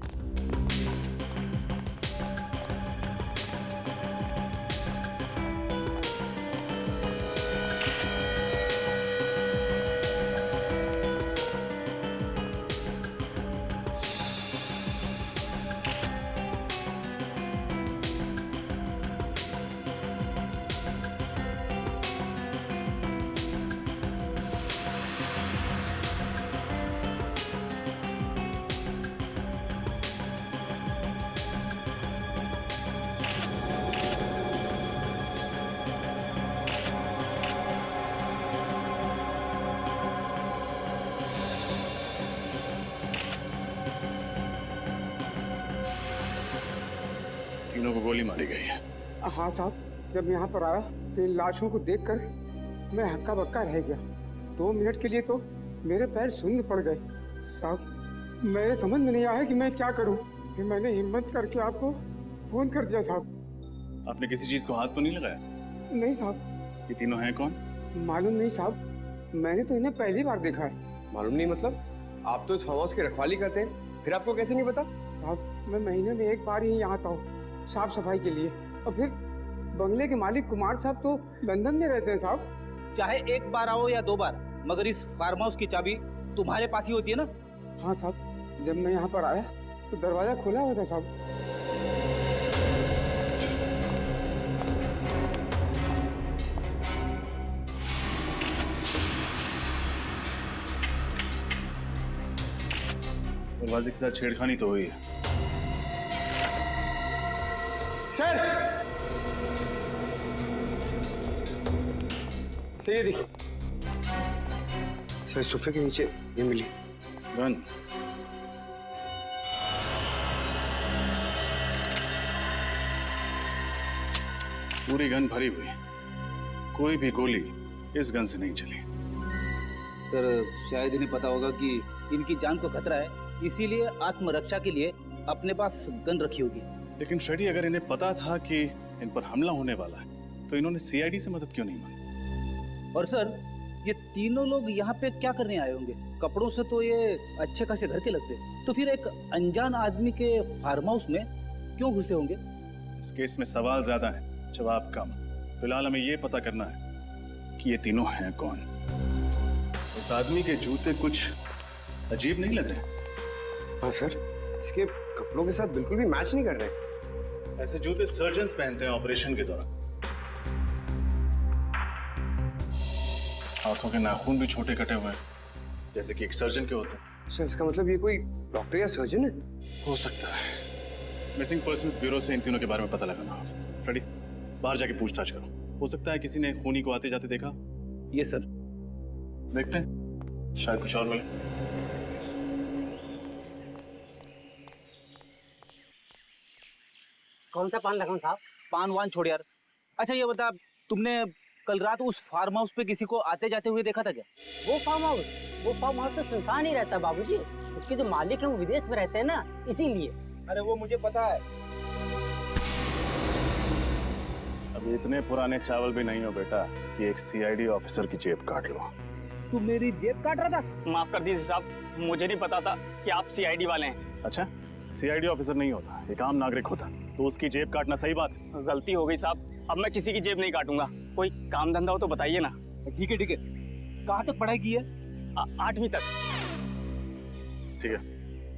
तीनों को गोली मारी गई है। हाँ साहब, जब यहाँ पर आया तो इन लाशों को देखकर मैं हक्का बक्का रह गया। 2 मिनट के लिए तो मेरे पैर शून्य पड़ गए। साहब, मेरे समझ में नहीं आया कि मैं क्या करूं। फिर मैंने हिम्मत करके आपको फोन कर दिया। साहब, आपने किसी चीज को हाथ तो नहीं लगाया? नहीं साहब, ये तीनों हैं कौन? मालूम नहीं साहब, मैंने तो इन्हें पहली बार देखा है। मालूम नहीं मतलब? आप तो इस फार्म हाउस की रखवाली करते हैं, फिर आपको कैसे नहीं पता? साहब, मैं महीने में एक बार ही यहाँ आता हूँ साफ सफाई के लिए, और फिर बंगले के मालिक कुमार साहब तो लंदन में रहते हैं साहब। चाहे एक बार आओ या 2 बार, मगर इस फार्म हाउस की चाबी तुम्हारे पास ही होती है ना? हाँ साहब, जब मैं यहाँ पर आया तो दरवाजा खुला हुआ था साहब। दरवाजे के साथ छेड़खानी तो हुई है। सर ये देखिए सर, सोफे के नीचे ये मिली गन। पूरी गन भरी हुई, कोई भी गोली इस गन से नहीं चली। सर शायद इन्हें पता होगा कि इनकी जान को खतरा है, इसीलिए आत्मरक्षा के लिए अपने पास गन रखी होगी। लेकिन फ्रेडी, अगर इन्हें पता था कि इन पर हमला होने वाला है तो इन्होंने सीआईडी से मदद क्यों नहीं मांगी? और सर ये तीनों लोग यहाँ पे क्या करने आए होंगे? कपड़ों से तो ये अच्छे खासे घर के लगते, तो फिर एक अनजान आदमी के फार्म हाउस में क्यों घुसे होंगे? इस केस में सवाल ज्यादा है, जवाब कम। फिलहाल हमें ये पता करना है कि ये तीनों हैं कौन। इस आदमी के जूते कुछ अजीब नहीं लग रहे? हाँ सर, इसके कपड़ों के साथ बिल्कुल भी मैच नहीं कर रहे। ऐसे जूते सर्जन्स पहनते हैं ऑपरेशन के दौरान। हाथों के नाखून भी छोटे कटे हुए हैं, जैसे कि एक सर्जन के होते हैं। सर इसका मतलब ये कोई डॉक्टर या सर्जन है? हो सकता है। मिसिंग पर्सन्स ब्यूरो से इन तीनों के बारे में पता लगाना होगा। फ्रेडी, बाहर जाके पूछताछ करो, हो सकता है किसी ने खूनी को आते जाते देखा। ये सर देखते हैं, शायद कुछ और मिले। कौन सा पान लगाऊं साहब? पान वान छोड़ यार। अच्छा ये बता, तुमने कल रात उस फार्म हाउस पे किसी को आते जाते हुए देखा था क्या? वो फार्म हाउस तो सुनसान ही रहता है बाबूजी। उसके जो मालिक है वो विदेश में रहते हैं ना, इसीलिए। अरे वो मुझे पता है। अब इतने पुराने चावल भी नहीं हो बेटा कि एक सीआईडी ऑफिसर की जेब काट लो। तू मेरी जेब काट रहा था? माफ कर दीजिए साहब, मुझे नहीं पता था कि आप सीआईडी वाले हैं। अच्छा, सीआईडी ऑफिसर नहीं होता, एक आम नागरिक होता, तो उसकी जेब काटना सही बात है? गलती हो गई साहब, अब मैं किसी की जेब नहीं काटूंगा। कोई काम धंधा हो तो बताइए ना। ठीक है कहाँ तक पढ़ाई की है? 8वीं तक। ठीक है,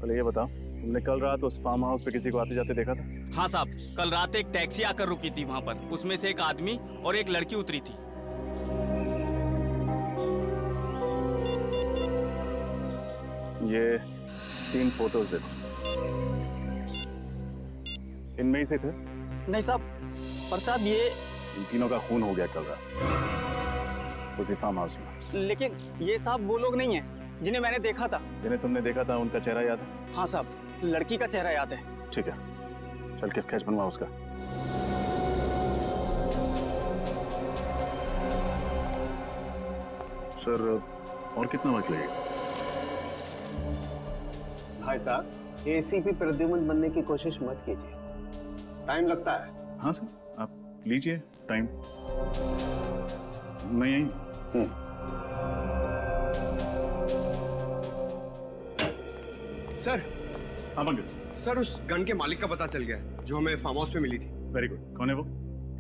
पहले ये बताओ, तुमने कल रात उस फार्म हाउस पे किसी को आते जाते देखा था? हाँ साहब, कल रात एक टैक्सी आकर रुकी थी वहाँ पर, उसमें से एक आदमी और एक लड़की उतरी थी। ये 3 फोटोज देखो, इनमें ही से थे? नहीं साहब, पर साहब ये इन तीनों का खून हो गया कल रात उसी फार्म हाउस में। लेकिन ये साहब वो लोग नहीं हैं जिन्हें मैंने देखा था। जिन्हें तुमने देखा था उनका चेहरा याद है? हाँ साहब, लड़की का चेहरा याद है। ठीक है, चल के स्केच बनवा उसका। सर, और कितना वक्त लगेगा? भाई साहब, एसीपी प्रद्युमन बनने की कोशिश मत कीजिए, टाइम लगता है। हाँ सर, आप लीजिए टाइम, मैं यहीं। सर। हाँ पंकज। सर उस गन के मालिक का पता चल गया है, जो हमें फार्म हाउस में मिली थी। वेरी गुड, कौन है वो?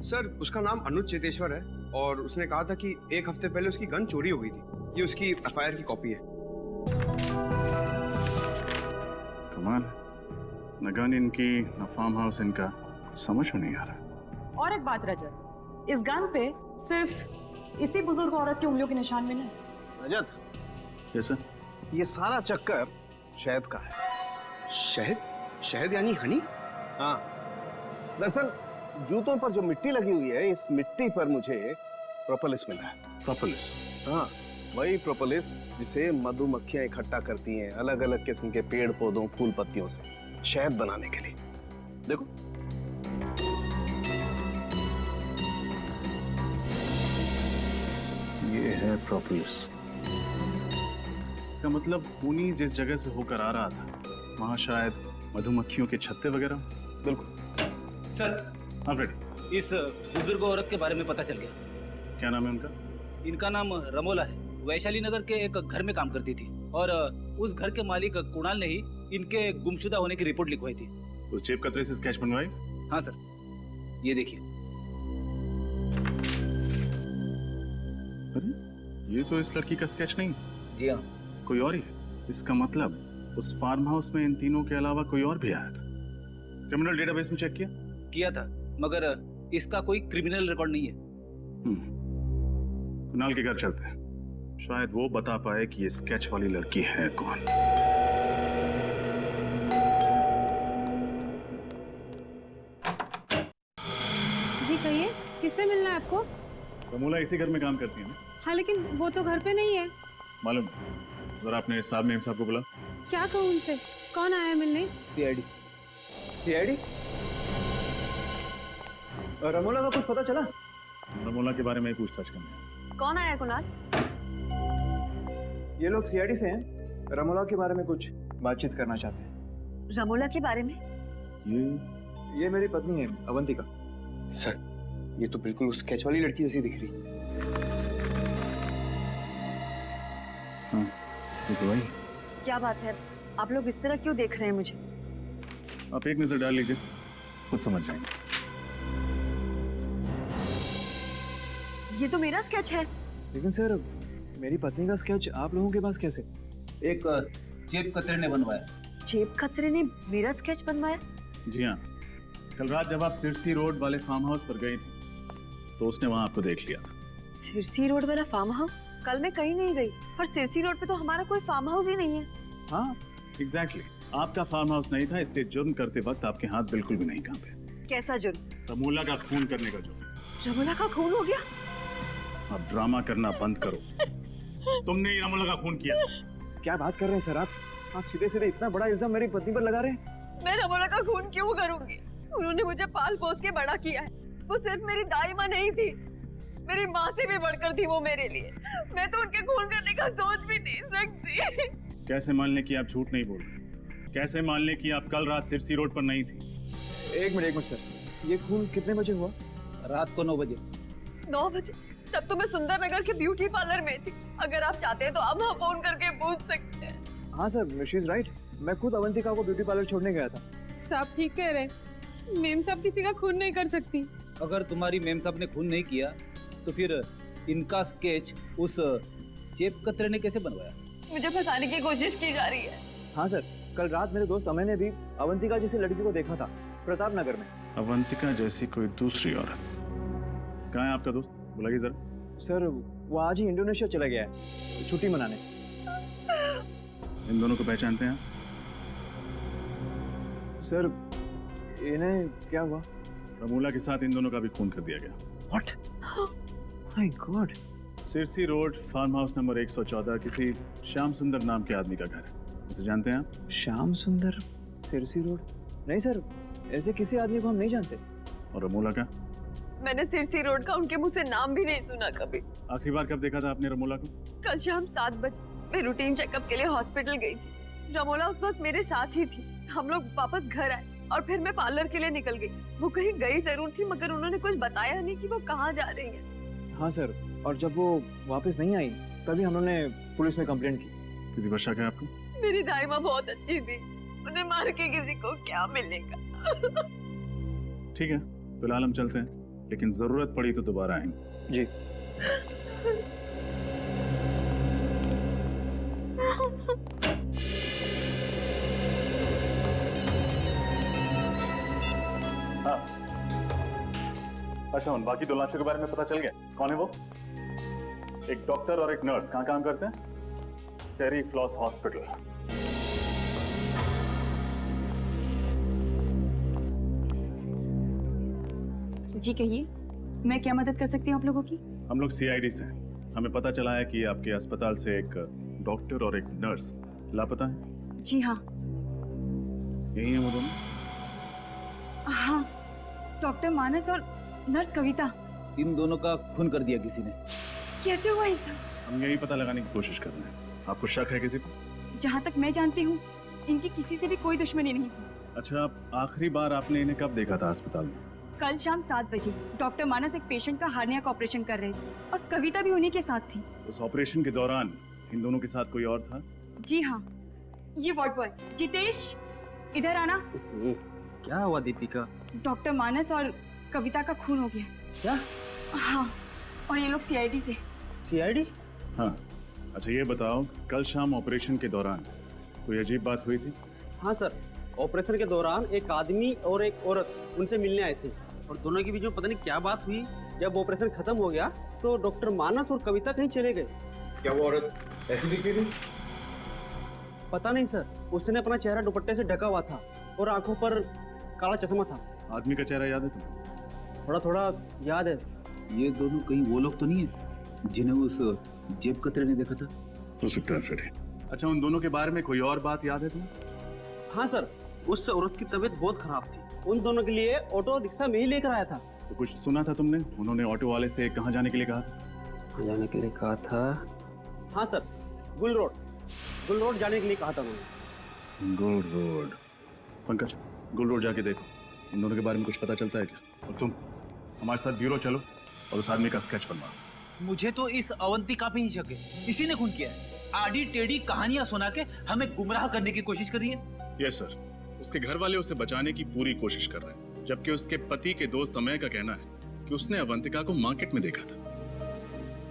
सर उसका नाम अनुज चेतेश्वर है, और उसने कहा था कि 1 हफ्ते पहले उसकी गन चोरी हो गई थी। ये उसकी एफआईआर की कॉपी है। कमाल, न गन इनकी न फार्म हाउस इनका, समझ में नहीं आ रहा। और एक बात रजत, इस गन पे सिर्फ इसी बुजुर्ग औरत की उंगलियों के निशान मिले। रजत, यस सर। ये सारा चक्कर शहद का है। शहद? शहद यानी हनी? हाँ, दरअसल जूतों पर जो मिट्टी लगी हुई है, इस मिट्टी पर मुझे प्रोपोलिस मिला है। प्रोपोलिस? हाँ, वही प्रोपोलिस जिसे मधुमक्खियां इकट्ठा करती हैं अलग अलग किस्म के पेड़ पौधों फूल पत्तियों से शहद बनाने के लिए। देखो, ये है प्रोपोलिस। इसका मतलब खूनी जिस जगह से होकर आ रहा था वहां शायद मधुमक्खियों के छत्ते वगैरह। बिल्कुल सर। हाँ फ्रेडी, इस बुजुर्ग औरत के बारे में पता चल गया। क्या नाम है उनका? इनका नाम रमोला है, वैशाली नगर के एक घर में काम करती थी और उस घर के मालिक कुणाल ने ही इनके गुमशुदा होने की रिपोर्ट लिखवाई थी। उस जेब कतरे से स्केच बनवाई? हाँ सर, ये देखिए। अरे ये तो इस लड़की का स्केच नहीं। जी हाँ, कोई और ही है। इसका मतलब उस फार्म हाउस में इन तीनों के अलावा कोई और भी आया था। क्रिमिनल डेटाबेस में चेक किया था, मगर इसका कोई क्रिमिनल रिकॉर्ड नहीं है। कुणाल के घर चलते हैं, शायद वो बता पाए कि ये स्केच वाली लड़की है कौन। जी कहिए, किससे मिलना है आपको? रमोला इसी घर में काम करती है ना? हाँ लेकिन वो तो घर पे नहीं है। मालूम, जरा अपने साहब मेम साहब को बुला। क्या कहूँ उनसे? कौन आया है मिलने? सीआईडी। सीआईडी? रमोला का कुछ पता चला? रमोला के बारे में ही पूछताछ करनी। कौन आया कुणाल? ये लोग सीआईडी से हैं, रमोला के बारे में कुछ बातचीत करना चाहते हैं। रमोला के बारे में? ये मेरी पत्नी है अवंतिका। सर, ये तो बिल्कुल उस स्केच वाली लड़की जैसी दिख रही। हाँ, ये तो वही। क्या बात है, आप लोग इस तरह क्यों देख रहे हैं मुझे? आप एक नजर डाल लीजिए, खुद समझ जाएंगे। ये तो मेरा स्केच है। लेकिन सर, मेरी पत्नी का स्केच आप लोगों के पास कैसे? एक जेब कतरे ने बनवाया। जेब कतरे ने मेरा स्केच बनवाया? जी हाँ, कल रात जब आप सिरसी रोड वाले फार्म हाउस पर गई थी तो उसने वहां आपको देख लिया था। सिरसी रोड वाला फार्म हाउस? कल मैं कहीं नहीं गई, पर सिरसी रोड पे तो हमारा कोई फार्म हाउस ही नहीं है। हाँ एग्जैक्टली, आपका फार्म हाउस नहीं था, इसलिए जुर्म करते वक्त आपके हाथ बिल्कुल भी नहीं कांपे। कैसा जुर्म? रमोला का खून करने का जुर्म। रमोला का खून हो गया? अब ड्रामा करना बंद करो। तुमने ही रमोला का खून किया। क्या बात कर रहे हैं सर आप सीधे सीधे इतना बड़ा इल्जाम मेरी पत्नी पर लगा रहे हैं? मैं रमोला का खून क्यों करूंगी? उन्होंने मुझे पाल पोस के बड़ा किया है। वो सिर्फ मेरी दाई माँ नहीं थी, मेरी माँ से भी बढ़कर थी वो मेरे लिए। मैं तो उनके खून करने का सोच भी नहीं सकती। कैसे मान लें कि आप झूठ नहीं बोल रहे? कैसे मान लें कि आप कल रात सिरसी रोड पर नहीं थी? एक मिनट सर, ये खून कितने बजे हुआ? रात को 9 बजे। 9 बजे? तब तो मैं सुंदर नगर के ब्यूटी पार्लर में थी। अगर आप चाहते हैं तो आप वहाँ फोन करके पूछ सकते हैं। हाँ सर, शी इज राइट। मैं खुद अवंतिका को ब्यूटी पार्लर छोड़ने गया था। साहब ठीक कह रहे, मेम साहब किसी का खून नहीं कर सकती। अगर तुम्हारी मेम साहब ने खून नहीं किया तो फिर इनका स्केच उस जेब कतरे ने कैसे बनवाया? मुझे फंसाने की कोशिश की जा रही है। हाँ सर, कल रात मेरे दोस्त अमय ने भी अवंतिका जैसी लड़की को देखा था प्रताप नगर में। अवंतिका जैसी कोई दूसरी औरत? कहाँ है आपका दोस्त? बुलाइए जरा। सर, वो आज ही इंडोनेशिया चला गया है छुट्टी मनाने। इन दोनों को पहचानते हैं? सर, इन्हें क्या हुआ? रमोला के साथ इन दोनों का भी खून कर दिया गया। What? My God! Sirsi road farm house number 114 किसी श्याम सुंदर नाम के आदमी का घर है। उसे जानते हैं आप? श्याम सुंदर, सिरसी रोड? नहीं सर, ऐसे किसी आदमी को हम नहीं जानते। और रमोला का? मैंने सिरसी रोड का उनके मुंह से नाम भी नहीं सुना कभी। आखिरी बार कब देखा था आपने रमोला को? कल शाम 7 बजे मैं रूटीन चेकअप के लिए हॉस्पिटल गई थी। रमोला उस वक्त मेरे साथ ही थी। हम लोग वापस घर आए और फिर मैं पार्लर के लिए निकल गई। वो कहीं गई जरूर थी, मगर उन्होंने कुछ बताया नहीं कि वो कहाँ जा रही है। हाँ सर, और जब वो वापस नहीं आई तभी हमने पुलिस में कंप्लेंट की। किसी पर शक है आपको? मेरी दाई माँ बहुत अच्छी थी, उन्हें मार के किसी को क्या मिलेगा। ठीक है, फिलहाल हम चलते हैं, लेकिन जरूरत पड़ी तो दोबारा आएंगे। जी। हाँ। अच्छा, उन बाकी 2 लाशों के बारे में पता चल गया? कौन है वो? एक डॉक्टर और एक नर्स। कहाँ काम करते हैं? टेरी फ्लॉस हॉस्पिटल। जी कहिए, मैं क्या मदद कर सकती हूँ आप लोगों की? हम लोग सीआईडी से हैं। हमें पता चला है कि आपके अस्पताल से एक डॉक्टर और एक नर्स लापता है। जी हाँ। यही है वो दोनों? हाँ, डॉक्टर मानस और नर्स कविता। इन दोनों का खून कर दिया किसी ने। कैसे हुआ ये सब? हम यही पता लगाने की कोशिश कर रहे हैं। आपको शक है किसी पर? जहाँ तक मैं जानती हूँ, इनकी किसी से भी कोई दुश्मनी नहीं थी। अच्छा, आखिरी बार आपने इन्हें कब देखा था अस्पताल में? कल शाम 7 बजे डॉक्टर मानस एक पेशेंट का हार्निया का ऑपरेशन कर रहे थे और कविता भी उन्हीं के साथ थी। उस ऑपरेशन के दौरान इन दोनों के साथ कोई और था? जी हाँ, ये वार्ड बॉय जितेश, इधर आना। क्या हुआ दीपिका? डॉक्टर मानस और कविता का खून हो गया। क्या? हाँ, और ये लोग सीआईडी से। सीआईडी? हाँ। अच्छा ये बताओ, कल शाम ऑपरेशन के दौरान कोई अजीब बात हुई थी? हाँ सर, ऑपरेशन के दौरान एक आदमी और एक औरत उनसे मिलने आए थे और दोनों के बीच में पता नहीं क्या बात हुई। जब ऑपरेशन खत्म हो गया तो डॉक्टर मानस और कविता कहीं चले गए। क्या वो औरत ऐसी दिखती थी? पता नहीं सर, उसने अपना चेहरा दुपट्टे से ढका हुआ था और आंखों पर काला चश्मा था। आदमी का चेहरा याद है तुम्हें? थोड़ा थोड़ा याद है। ये दोनों कहीं वो लोग तो नहीं है जिन्हें उस जेब कतरे ने देखा था? हो सकता है फिर। अच्छा उन दोनों के बारे में कोई और बात याद है तुम्हें? हाँ सर, उस औरत की तबीयत बहुत खराब थी। उन दोनों के लिए ऑटो रिक्शा में ही लेकर आया था। तो कुछ सुना था तुमने? उन्होंने ऑटो वाले से कहाँ जाने के लिए कहा था? कहाँ जाने के लिए कहा था? हाँ सर, गुल रोड जाने के लिए कहा था उन्होंने। गुल रोड। पंकज, गुल रोड जाके देखो, इन दोनों के बारे में कुछ पता चलता है क्या? और तुम हमारे साथ ब्यूरो चलो और उस आदमी का स्केच बनवाओ। मुझे तो इस अवंतिका पे ही शक है, इसी ने खून किया है। आड़ी टेढ़ी कहानियां सुना के हमें गुमराह करने की कोशिश कर रही है। यस सर, उसके घर वाले उसे बचाने की पूरी कोशिश कर रहे हैं, जबकि उसके पति के दोस्त अमय का कहना है कि उसने अवंतिका को मार्केट में देखा था।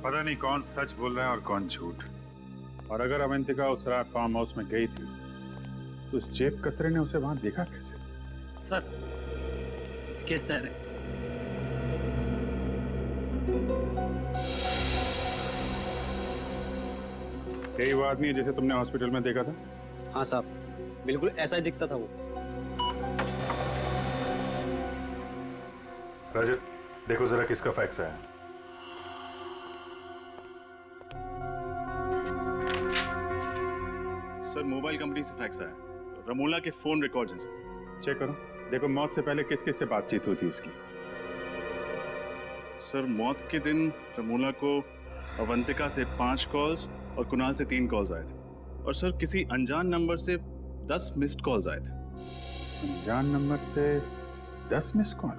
पता नहीं कौन सच बोल रहा है और कौन झूठ। और अगर अवंतिका उस रात फार्म हाउस में गई थी तो उस जेब कतरे ने उसे वहां देखा कैसे? सर, स्केच तैयार है। यही वो आदमी है जिसे तुमने हॉस्पिटल में देखा था? हाँ साहब, बिल्कुल ऐसा ही दिखता था वो। रजत, देखो जरा किसका फैक्स आया। सर मोबाइल कंपनी से फैक्स आया, रमोला के फोन रिकॉर्ड्स हैं सर। चेक करो, देखो मौत से पहले किस किस से बातचीत हुई थी इसकी। सर मौत के दिन रमोला को अवंतिका से 5 कॉल्स और कुणाल से 3 कॉल्स आए थे, और सर किसी अनजान नंबर से 10 मिस्ड कॉल्स आए थे। अनजान नंबर से 10 मिस्ड कॉल?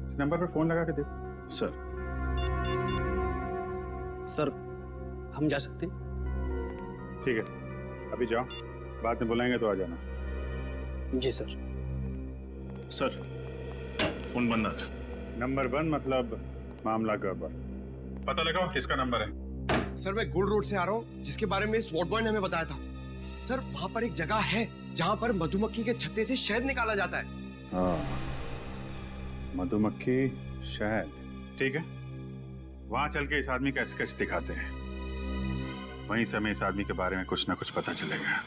इस नंबर पर फोन लगा के देखो। सर, हम जा सकते हैं? ठीक है, अभी जाओ, बाद में बुलाएंगे तो आ जाना। जी सर। सर फोन बंद आ रहा। नंबर बंद मतलब मामला गड़बड़। पता लगाओ किसका नंबर है। सर मैं गुल रोड से आ रहा हूँ, जिसके बारे में इस वार्ड बॉय ने हमें बताया था। सर वहाँ पर एक जगह है जहाँ पर मधुमक्खी के छत्ते से शहद निकाला जाता है। हाँ, मधुमक्खी शहद, ठीक है, वहां चल के इस आदमी का स्केच दिखाते हैं। वहीं से हमें इस आदमी के बारे में कुछ ना कुछ पता चलेगा।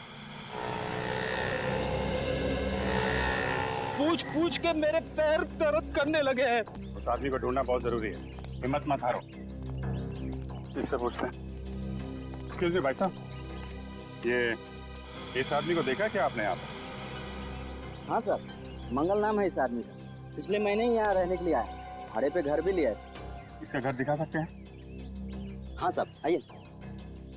पूछ पूछ के मेरे पैर दर्द करने लगे हैं। उस आदमी को ढूंढना बहुत जरूरी है, हिम्मत मत हारो। इससे पूछते हैं। एक्सक्यूज मी भाई साहब, ये इस आदमी को देखा क्या आपने यहाँ पर? हाँ सर, मंगल नाम है इस आदमी का। पिछले महीने ही यहाँ रहने के लिए आया, भाड़े पे घर भी लिया है। इसका घर दिखा सकते हैं? हाँ साहब, आइए।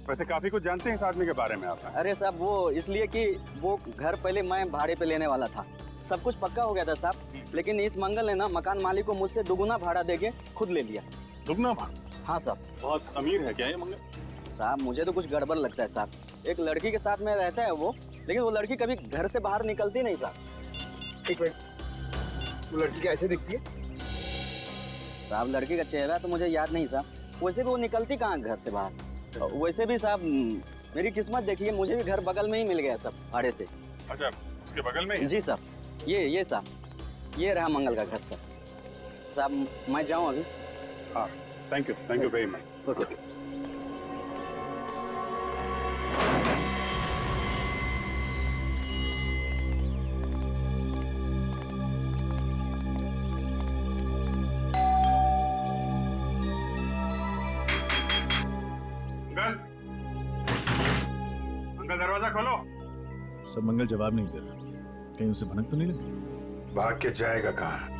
वैसे काफी कुछ जानते हैं इस आदमी के बारे में आप? अरे साहब, वो इसलिए कि वो घर पहले मैं भाड़े पे लेने वाला था, सब कुछ पक्का हो गया था साहब, लेकिन इस मंगल ने ना मकान मालिक को मुझसे दुगुना भाड़ा देके खुद ले लिया। दुगना भाड़ा? हाँ साहब। बहुत अमीर है क्या ये मंगल? साहब मुझे तो कुछ गड़बड़ लगता है साहब। एक लड़की के साथ में रहता है वो, लेकिन वो लड़की कभी घर से बाहर निकलती नहीं साहब। एक मिनट, वो लड़की कैसे दिखती है? साहब लड़की का चेहरा तो मुझे याद नहीं साहब, वैसे भी वो निकलती कहाँ घर से बाहर। वैसे भी साहब मेरी किस्मत देखिए, मुझे भी घर बगल में ही मिल गया सब भाड़े से। अच्छा, उसके बगल में ही? जी साहब, ये साहब, ये रहा मंगल का घर साहब। मैं जाऊँ अभी? हाँ, thank you very much. Okay. Uncle दरवाजा खोलो। सब मंगल जवाब नहीं दे रहा, कहीं उसे भनक तो नहीं लगी? भाग के जाएगा कहाँ?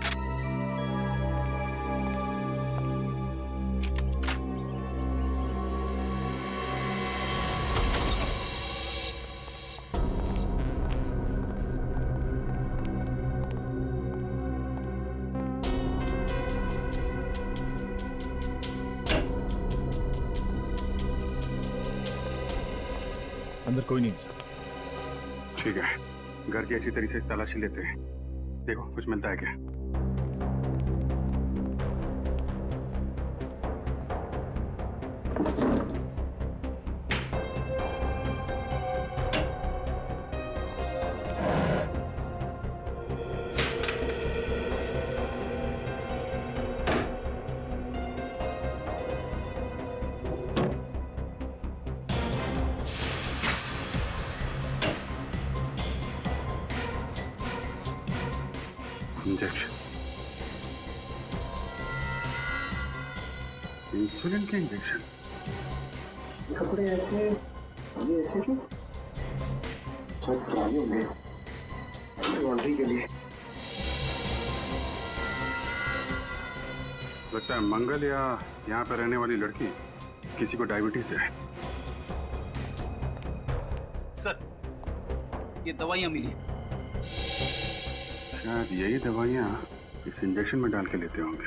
अंदर कोई नहीं है सर। ठीक है, घर की अच्छी तरीके से तलाशी लेते हैं। देखो कुछ मिलता है क्या। इंजेक्शन, इंसुलिन के इंजेक्शन। कपड़े ऐसे, ये ऐसे क्यों? शायद पुराने होंगे, लॉन्ड्री के लिए। लगता है मंगल या यहाँ पर रहने वाली लड़की किसी को डायबिटीज है। सर, ये दवाइयाँ मिली। शायद यही दवाइयाँ इस इंजेक्शन में डाल के लेते होंगे।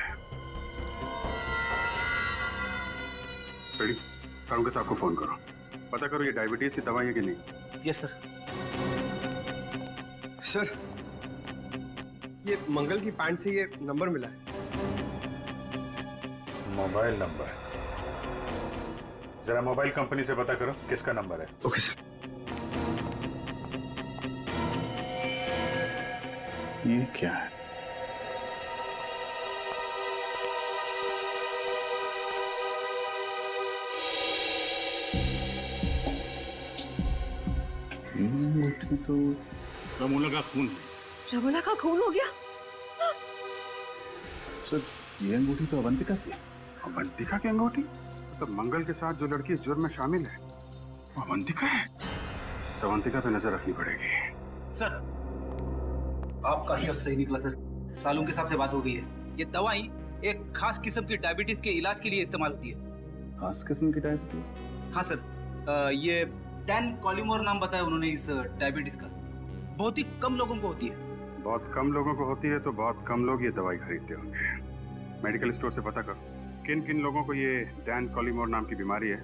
रेडी, सारुण साहब को फोन करो, पता करो ये डायबिटीज की दवाई है कि नहीं। Yes sir. सर, ये मंगल की पैंट से ये नंबर मिला है। मोबाइल नंबर, जरा मोबाइल कंपनी से पता करो किसका नंबर है। Okay sir. ये क्या है? तो रमोला का खून है। रमोला का खून हो गया? सर, ये अंगूठी तो अवंतिका की है। अवंतिका की अंगूठी? तो मंगल के साथ जो लड़की इस जुर्म में शामिल है वो अवंतिका है। अवंतिका पे नजर रखनी पड़ेगी। सर, आपका शक सही निकला सर। सालून के साहब से बात हो गई है। ये दवाई एक खास किस्म की डायबिटीज के इलाज के लिए इस्तेमाल होती है। खास किस्म की डायबिटीज? हाँ सर, ये डैन कॉलिमोर नाम बताया उन्होंने इस डायबिटीज का। बहुत ही कम लोगों को होती है। बहुत कम लोगों को होती है तो बहुत कम लोग ये दवाई खरीदते होंगे। मेडिकल स्टोर से पता करो किन किन लोगों को ये डैन कॉलिमोर नाम की बीमारी है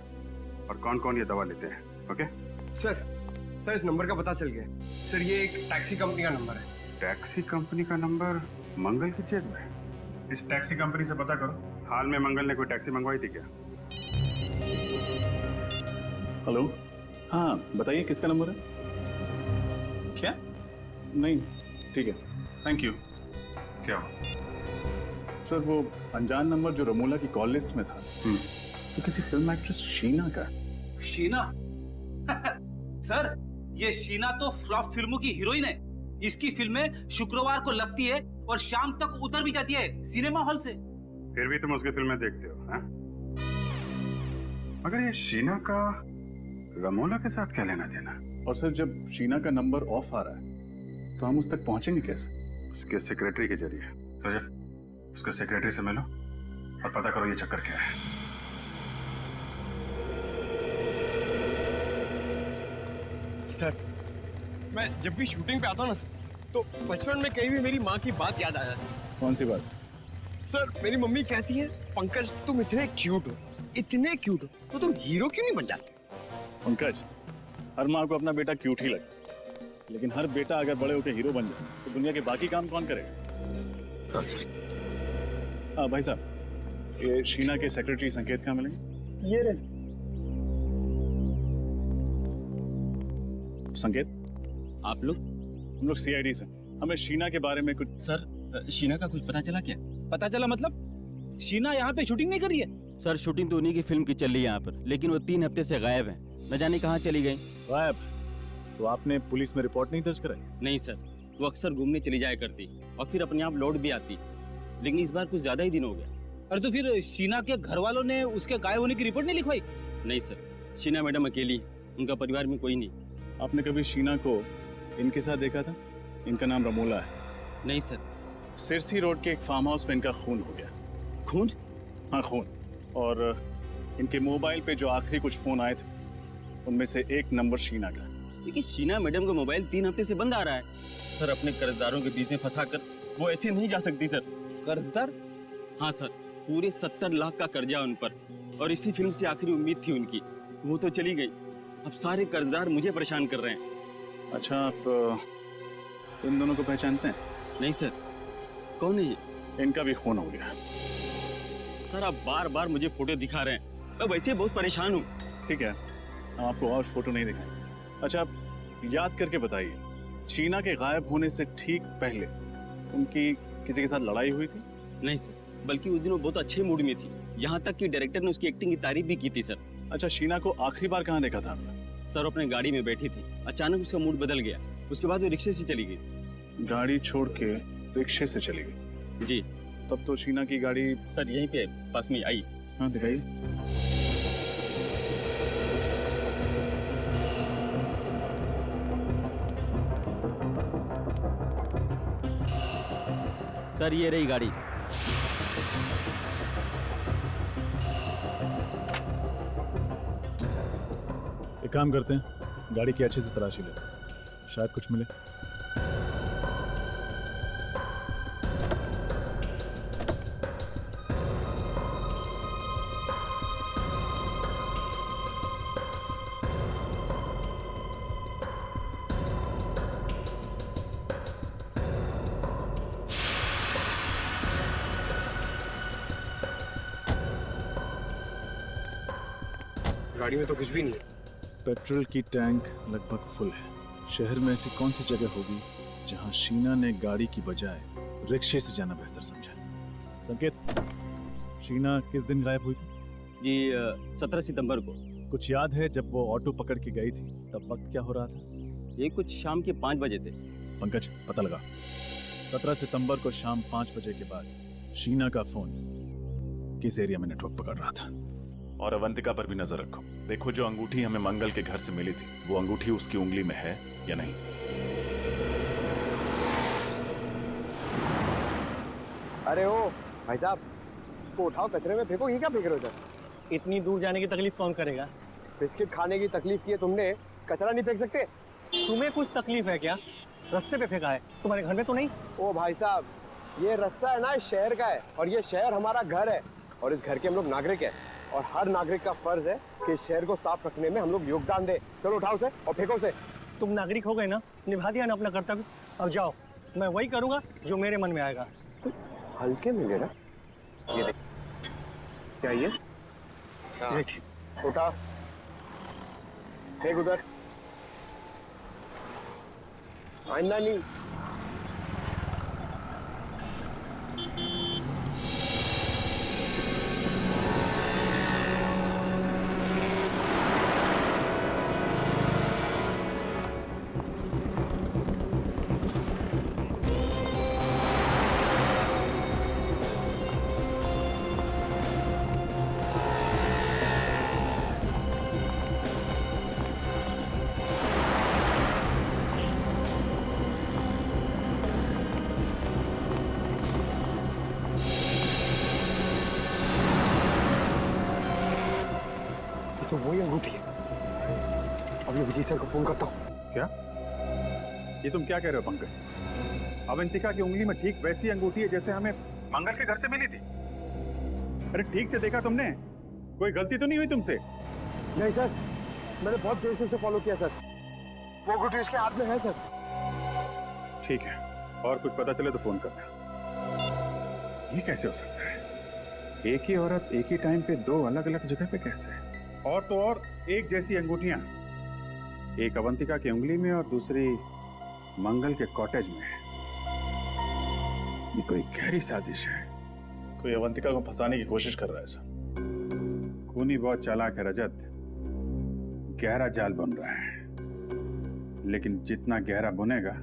और कौन कौन ये दवा लेते हैं। ओके सर, इस नंबर का पता चल गया। सर, ये एक टैक्सी कंपनी का नंबर है। टैक्सी कंपनी का नंबर मंगल की जेब में? इस टैक्सी कंपनी से पता करो हाल में मंगल ने कोई टैक्सी मंगवाई थी क्या। हेलो, हाँ बताइए किसका नंबर है। क्या? नहीं, ठीक है, थैंक यू। क्या सर, वो अनजान नंबर जो रमोला की कॉल लिस्ट में था तो किसी फिल्म एक्ट्रेस शीना का। शीना? सर, ये शीना तो फ्लॉप फिल्मों की हीरोइन है। इसकी फिल्में शुक्रवार को लगती है और शाम तक उतर भी जाती है सिनेमा हॉल से। फिर भी तुम उसकी फिल्में देखते हो, हैं? मगर ये शीना का रमोला के साथ क्या लेना देना? और सर, जब शीना का नंबर ऑफ आ रहा है तो हम उस तक पहुंचेंगे कैसे? उसके सेक्रेटरी के जरिए। तो जब उसके सेक्रेटरी से मिलो और पता करो ये चक्कर क्या है। सर, मैं जब भी शूटिंग पे आता हूँ ना सर, तो बचपन में कहीं भी मेरी माँ की बात याद आ जाती है। कौन सी बात? सर, मेरी मम्मी कहती है, पंकज तुम इतने क्यूट हो, इतने क्यूट हो, तो तुम हीरो क्यों नहीं बन जाते? पंकज, हर माँ को अपना बेटा क्यूट ही लगता, लेकिन हर बेटा अगर बड़े होकर हीरो बन जाए तो दुनिया के बाकी काम कौन करेगा? हाँ सर। हाँ भाई साहब, ये शीना के सेक्रेटरी संकेत कहाँ मिलेंगे? ये रे। संकेत, आप लोग? हम लोग सीआईडी से। हमें शीना के बारे में कुछ। सर, शीना का कुछ पता चला क्या? पता चला मतलब? शीना यहाँ पे शूटिंग नहीं कर रही है? सर, शूटिंग तो उन्हीं की फिल्म की चल रही है यहाँ पर, लेकिन वो 3 हफ्ते से गायब है। न जाने कहाँ चली गई। गायब? तो आपने पुलिस में रिपोर्ट नहीं दर्ज कराई? नहीं सर, वो अक्सर घूमने चली जाया करती और फिर अपने आप लौट भी आती, लेकिन इस बार कुछ ज्यादा ही दिन हो गया। अरे तो फिर शीना के घर वालों ने उसके गायब होने की रिपोर्ट नहीं लिखवाई? नहीं सर, शीना मैडम अकेली, उनका परिवार में कोई नहीं। आपने कभी शीना को इनके साथ देखा था? इनका नाम रमोला है। नहीं सर। सिरसी रोड के एक फार्म हाउस में इनका खून हो गया। खून? हाँ, खून। और इनके मोबाइल पे जो आखिरी कुछ फोन आए थे उनमें से एक नंबर शीना का। लेकिन शीना मैडम का मोबाइल 3 हफ्ते से बंद आ रहा है। सर, अपने कर्जदारों के बीच में फंसा कर वो ऐसे नहीं जा सकती सर। कर्जदार? हाँ सर, पूरे 70 लाख का कर्जा उन पर, और इसी फिल्म से आखिरी उम्मीद थी उनकी। वो तो चली गई, अब सारे कर्जदार मुझे परेशान कर रहे हैं। अच्छा, आप इन दोनों को पहचानते हैं? नहीं सर। कौन है ये? इनका भी खून हो गया। सर आप बार बार मुझे फोटो दिखा रहे हैं, मैं वैसे बहुत परेशान हूँ। ठीक है, हम आपको और फोटो नहीं दिखाएंगे। अच्छा, आप याद करके बताइए, शीना के गायब होने से ठीक पहले उनकी किसी के साथ लड़ाई हुई थी? नहीं सर, बल्कि उस दिन वो बहुत अच्छे मूड में थी, यहाँ तक कि डायरेक्टर ने उसकी एक्टिंग की तारीफ भी की थी सर। अच्छा, शीना को आखिरी बार कहाँ देखा था आपने? सर अपने गाड़ी में बैठी थी, अचानक उसका मूड बदल गया, उसके बाद वो रिक्शे से चली गई। गाड़ी छोड़ के रिक्शे से चली गई? जी। तब तो शीना की गाड़ी सर यहीं पे पास में आई। हाँ दिखाइए। सर ये रही गाड़ी। एक काम करते हैं, गाड़ी की अच्छे से तलाशी लेते हैं, शायद कुछ मिले। गाड़ी में तो कुछ भी नहीं है। पेट्रोल की टैंक लगभग फुल है। शहर में ऐसी कौन सी जगह होगी जहां शीना ने गाड़ी की बजाय रिक्शे से जाना बेहतर समझा? संकेत, शीना किस दिन गायब हुई थी? जी 17 सितंबर को। कुछ याद है जब वो ऑटो पकड़ के गई थी तब वक्त क्या हो रहा था? ये कुछ शाम के 5 बजे थे। पंकज, पता लगा। 17 सितंबर को शाम 5 बजे के बाद शीना का फोन किस एरिया में नेटवर्क पकड़ रहा था? और अवंतिका पर भी नजर रखो। देखो जो अंगूठी हमें मंगल के घर से मिली थी, वो अंगूठी उसकी उंगली में है या नहीं। अरे ओ भाई साहब, इसको उठाओ, कचरे में फेंको। ये क्या फेंक रहे हो सर? इतनी दूर जाने की तकलीफ कौन करेगा? बिस्किट खाने की तकलीफ की है तुमने, कचरा नहीं फेंक सकते? तुम्हें कुछ तकलीफ है क्या? रास्ते पे फेंका है, तुम्हारे घर में तो नहीं? ओ भाई साहब, ये रास्ता है ना, इस शहर का है, और ये शहर हमारा घर है, और इस घर के हम लोग नागरिक हैं, और हर नागरिक का फर्ज है कि इस शहर को साफ रखने में हम लोग योगदान दें। चलो उठाओ से और फेंको से। तुम नागरिक हो गए ना, निभा दिया ना अपना कर्तव्य, अब जाओ। मैं वही करूंगा जो मेरे मन में आएगा। हल्के में लेना, ये देख क्या ये उठा, फेंक उधर, आइंदा नहीं। तो वही अंगूठी है। अब ये विजय सर को फोन करता हूँ। क्या? ये तुम क्या कह रहे हो पंकज? अवंतिका की उंगली में ठीक वैसी अंगूठी है जैसे हमें मंगल के घर से मिली थी। अरे ठीक से देखा तुमने? कोई गलती तो नहीं हुई तुमसे? नहीं सर, मैंने बहुत देर से उसे फॉलो किया सर। वो अंगूठी उसके हाथ में है सर। ठीक है, और कुछ पता चले तो फोन करना। ये कैसे हो सकता है? एक ही औरत एक ही टाइम पे दो अलग अलग जगह पे कैसे? और तो और एक जैसी अंगूठियां, एक अवंतिका की उंगली में और दूसरी मंगल के कॉटेज में। ये कोई गहरी साजिश है। कोई अवंतिका को फंसाने की कोशिश कर रहा है सर। खूनी बहुत चालाक है रजत, गहरा जाल बुन रहा है, लेकिन जितना गहरा बुनेगा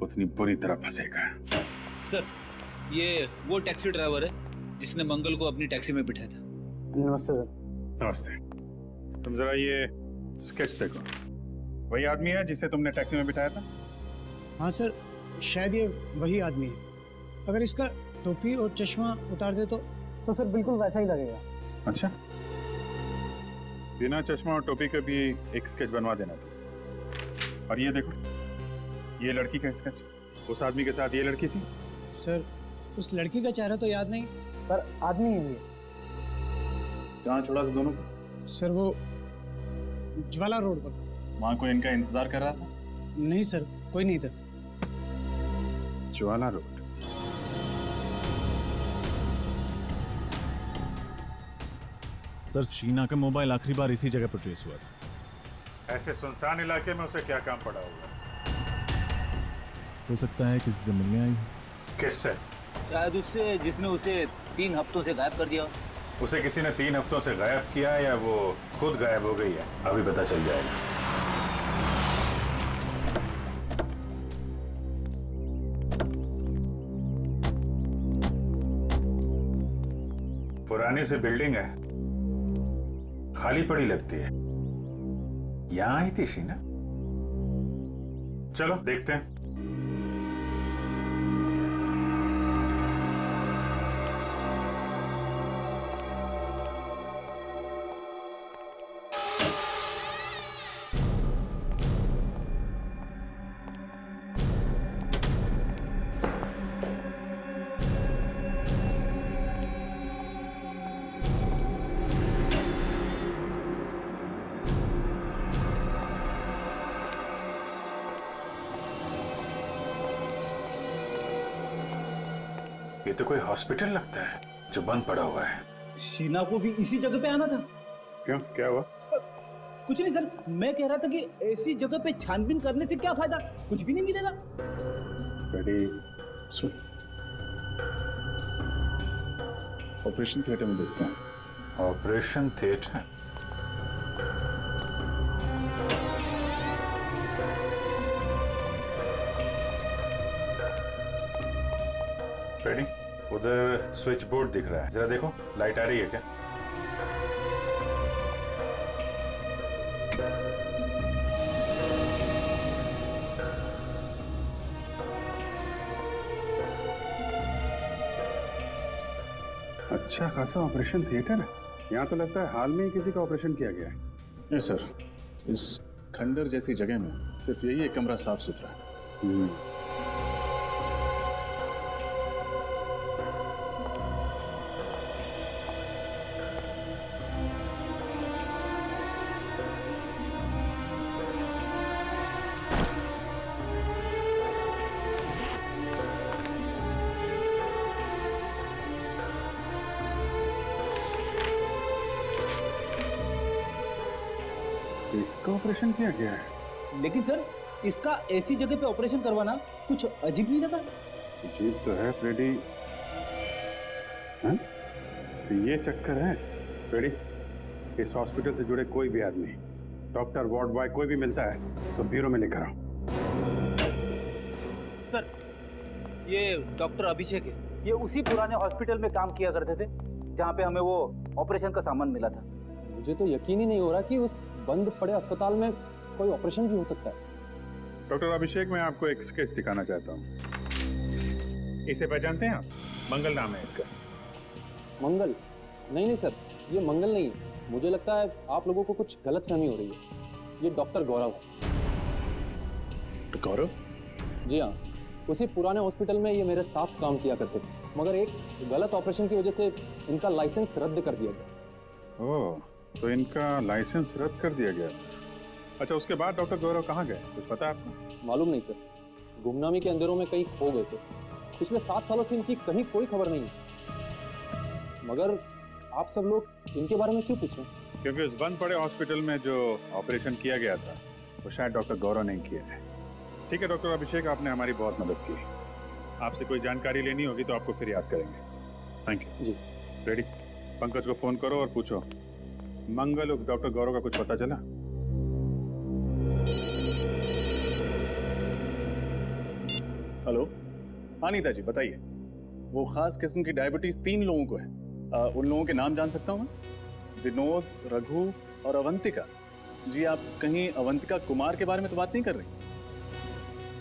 उतनी बुरी तरह फंसेगा। सर, ये वो टैक्सी ड्राइवर है जिसने मंगल को अपनी टैक्सी में बिठाया था। नमस्ते सर। नमस्ते। तुम जरा ये स्केच देखो, वही आदमी है जिसे तुमने टैक्सी में बिठाया था? हाँ सर, शायद ये वही आदमी है। अगर इसका टोपी और चश्मा उतार दे तो सर बिल्कुल वैसा ही लगेगा। अच्छा, बिना चश्मा और टोपी के भी एक स्केच बनवा देना था। और ये देखो, ये लड़की का स्केच। उस आदमी के साथ ये लड़की थी? सर, उस लड़की का चेहरा तो याद नहीं, पर आदमी ही है। कहाँ छोड़ा था दोनों को? सर वो ज्वाला रोड पर। वहाँ कोई इनका इंतजार कर रहा था? नहीं सर, कोई नहीं था। ज्वाला रोड। सर, शीना का मोबाइल आखिरी बार इसी जगह पर ट्रेस हुआ था। ऐसे सुनसान इलाके में उसे क्या काम पड़ा होगा? हो सकता है किसी से मिलने आई हो। किससे? शायद उससे जिसने उसे 3 हफ्तों से गायब कर दिया। उसे किसी ने 3 हफ्तों से गायब किया या वो खुद गायब हो गई है? अभी पता चल जाएगा। पुरानी सी बिल्डिंग है, खाली पड़ी लगती है। यहां आई थी शीना? चलो देखते हैं। ये तो कोई हॉस्पिटल लगता है जो बंद पड़ा हुआ है। शीना को भी इसी जगह पे आना था। क्यों, क्या हुआ? कुछ नहीं सर, मैं कह रहा था कि ऐसी जगह पे छानबीन करने से क्या फायदा, कुछ भी नहीं मिलेगा। रेडी, सुन। ऑपरेशन थिएटर में देखते हैं। Operation theatre? रेडी, उधर स्विच बोर्ड दिख रहा है, जरा देखो लाइट आ रही है क्या? अच्छा खासा ऑपरेशन थिएटर है। यहाँ तो लगता है हाल में ही किसी का ऑपरेशन किया गया है। नहीं सर, इस खंडर जैसी जगह में सिर्फ यही एक कमरा साफ सुथरा है। इसका ऑपरेशन किया गया है। लेकिन सर, इसका ऐसी जगह पे ऑपरेशन करवाना कुछ अजीब नहीं लगा? अजीब तो है फ्रेडी। हाँ? तो ये चक्कर है फ्रेडी, इस हॉस्पिटल से जुड़े कोई भी आदमी, डॉक्टर, वार्ड बॉय, कोई भी मिलता है तो ब्यूरो में लेकर आओ। सर, ये डॉक्टर अभिषेक है। ये उसी पुराने हॉस्पिटल में काम किया करते थे जहाँ पे हमें वो ऑपरेशन का सामान मिला था। मुझे तो यकीन ही नहीं हो रहा कि उस बंद पड़े अस्पताल में कोई ऑपरेशन भी हो सकता है। डॉक्टर अभिषेक, मैं आपको एक स्केच दिखाना चाहता हूँ। इसे पहचानते हैं आप? मंगल नाम है इसका। मंगल? नहीं सर, ये मंगल नहीं है। मुझे लगता है आप लोगों को कुछ गलतफहमी हो रही है। ये डॉक्टर गौरव है। गौरव? जी हाँ, उसी पुराने हॉस्पिटल में ये मेरे साथ काम किया करते थे, मगर एक गलत ऑपरेशन की वजह से इनका लाइसेंस रद्द कर दिया गया। ओह, तो इनका लाइसेंस रद्द कर दिया गया। अच्छा, उसके बाद डॉक्टर गौरव कहाँ गए, कुछ पता है आपको? मालूम नहीं सर, गुमनामी के अंधेरों में कहीं खो गए थे। पिछले 7 सालों से इनकी कहीं कोई खबर नहीं है। मगर आप सब लोग इनके बारे में क्यों पूछ रहे हैं? क्योंकि उस बंद पड़े हॉस्पिटल में जो ऑपरेशन किया गया था वो शायद डॉक्टर गौरव नहीं किए थे। ठीक है डॉक्टर अभिषेक, आपने हमारी बहुत मदद की। आपसे कोई जानकारी लेनी होगी तो आपको फिर याद करेंगे। Thank you ji. Ready, Pankaj को फोन करो और पूछो मंगल उस डॉक्टर गौरव का कुछ पता चला? हेलो, हाँ नीता जी बताइए। वो खास किस्म की डायबिटीज 3 लोगों को है। उन लोगों के नाम जान सकता हूँ मैं? विनोद, रघु और अवंतिका। जी, आप कहीं अवंतिका कुमार के बारे में तो बात नहीं कर रही?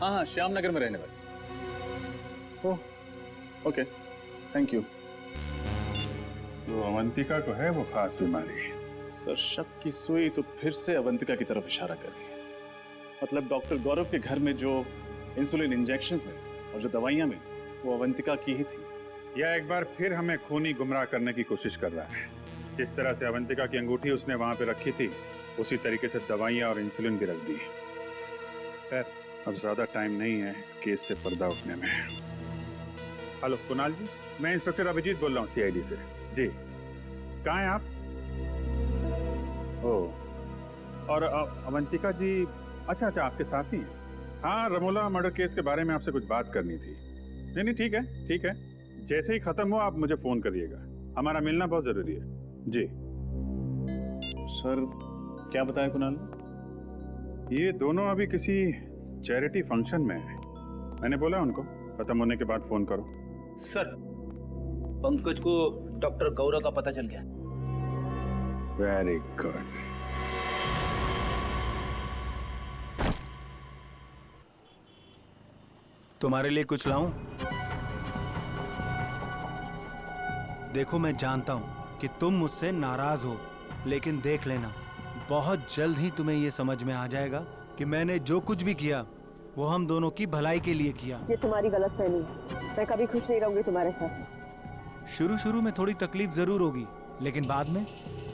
हाँ, श्याम नगर में रहने वाली। ओह, ओके, थैंक यू। तो अवंतिका को है वो खास बीमारी? सर, शक की सुई तो फिर से अवंतिका की तरफ इशारा कर रही है। मतलब डॉक्टर गौरव के घर में जो इंसुलिन इंजेक्शंस में और जो दवाइयां में वो अवंतिका की ही थी। यह एक बार फिर हमें खूनी गुमराह करने की कोशिश कर रहा है। जिस तरह से अवंतिका की अंगूठी उसने वहां पे रखी थी, उसी तरीके से दवाइयाँ और इंसुलिन भी रख दी। खैर, अब ज्यादा टाइम नहीं है इस केस से पर्दा उठने में। हेलो कुणाल जी, मैं इंस्पेक्टर अभिजीत बोल रहा हूँ CID से। जी, कहाँ हैं आप? ओह, और अवंतिका जी, अच्छा अच्छा, आपके साथी हैं। हाँ, रमोला मर्डर केस के बारे में आपसे कुछ बात करनी थी। नहीं, ठीक है, ठीक है। जैसे ही खत्म हो आप मुझे फोन करिएगा, हमारा मिलना बहुत जरूरी है। जी सर, क्या बताया कुणाल? ये दोनों अभी किसी चैरिटी फंक्शन में है। मैंने बोला उनको खत्म होने के बाद फोन करो। सर, पंकज को डॉक्टर गौरव का पता चल गया। Very good. तुम्हारे लिए कुछ लाऊं? देखो, मैं जानता हूं कि तुम मुझसे नाराज हो, लेकिन देख लेना, बहुत जल्द ही तुम्हें यह समझ में आ जाएगा कि मैंने जो कुछ भी किया वो हम दोनों की भलाई के लिए किया। ये तुम्हारी गलतफहमी है। मैं कभी खुश नहीं रहूंगी तुम्हारे साथ। शुरू में थोड़ी तकलीफ जरूर होगी, लेकिन बाद में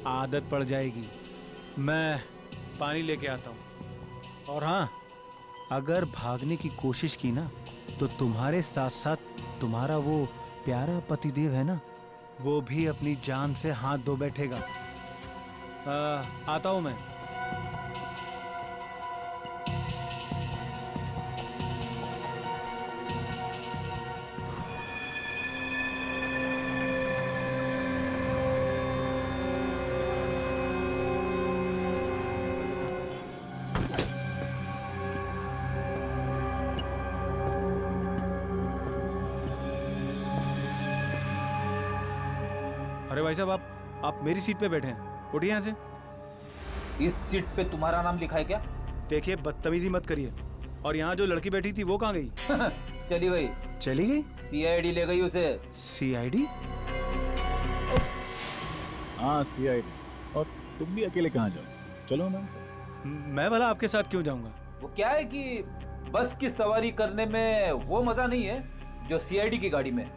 आदत पड़ जाएगी। मैं पानी लेके आता हूँ। और हाँ, अगर भागने की कोशिश की ना, तो तुम्हारे साथ साथ तुम्हारा वो प्यारा पतिदेव है ना, वो भी अपनी जान से हाथ धो बैठेगा। आता हूं मैं। अरे भाई साहब, आप मेरी सीट पे बैठे हैं, उठिए यहाँ से। इस सीट पे तुम्हारा नाम लिखा है क्या? देखिए, बदतमीजी मत करिए। और यहाँ जो लड़की बैठी थी वो कहाँ गई? चली गई। चली गई? CID ले गई उसे। CID? हाँ, CID। और तुम भी अकेले कहाँ जाओ? चलो हमारे साथ। मैं भला आपके साथ क्यों जाऊंगा? वो क्या है कि बस की सवारी करने में वो मजा नहीं है जो CID की गाड़ी में।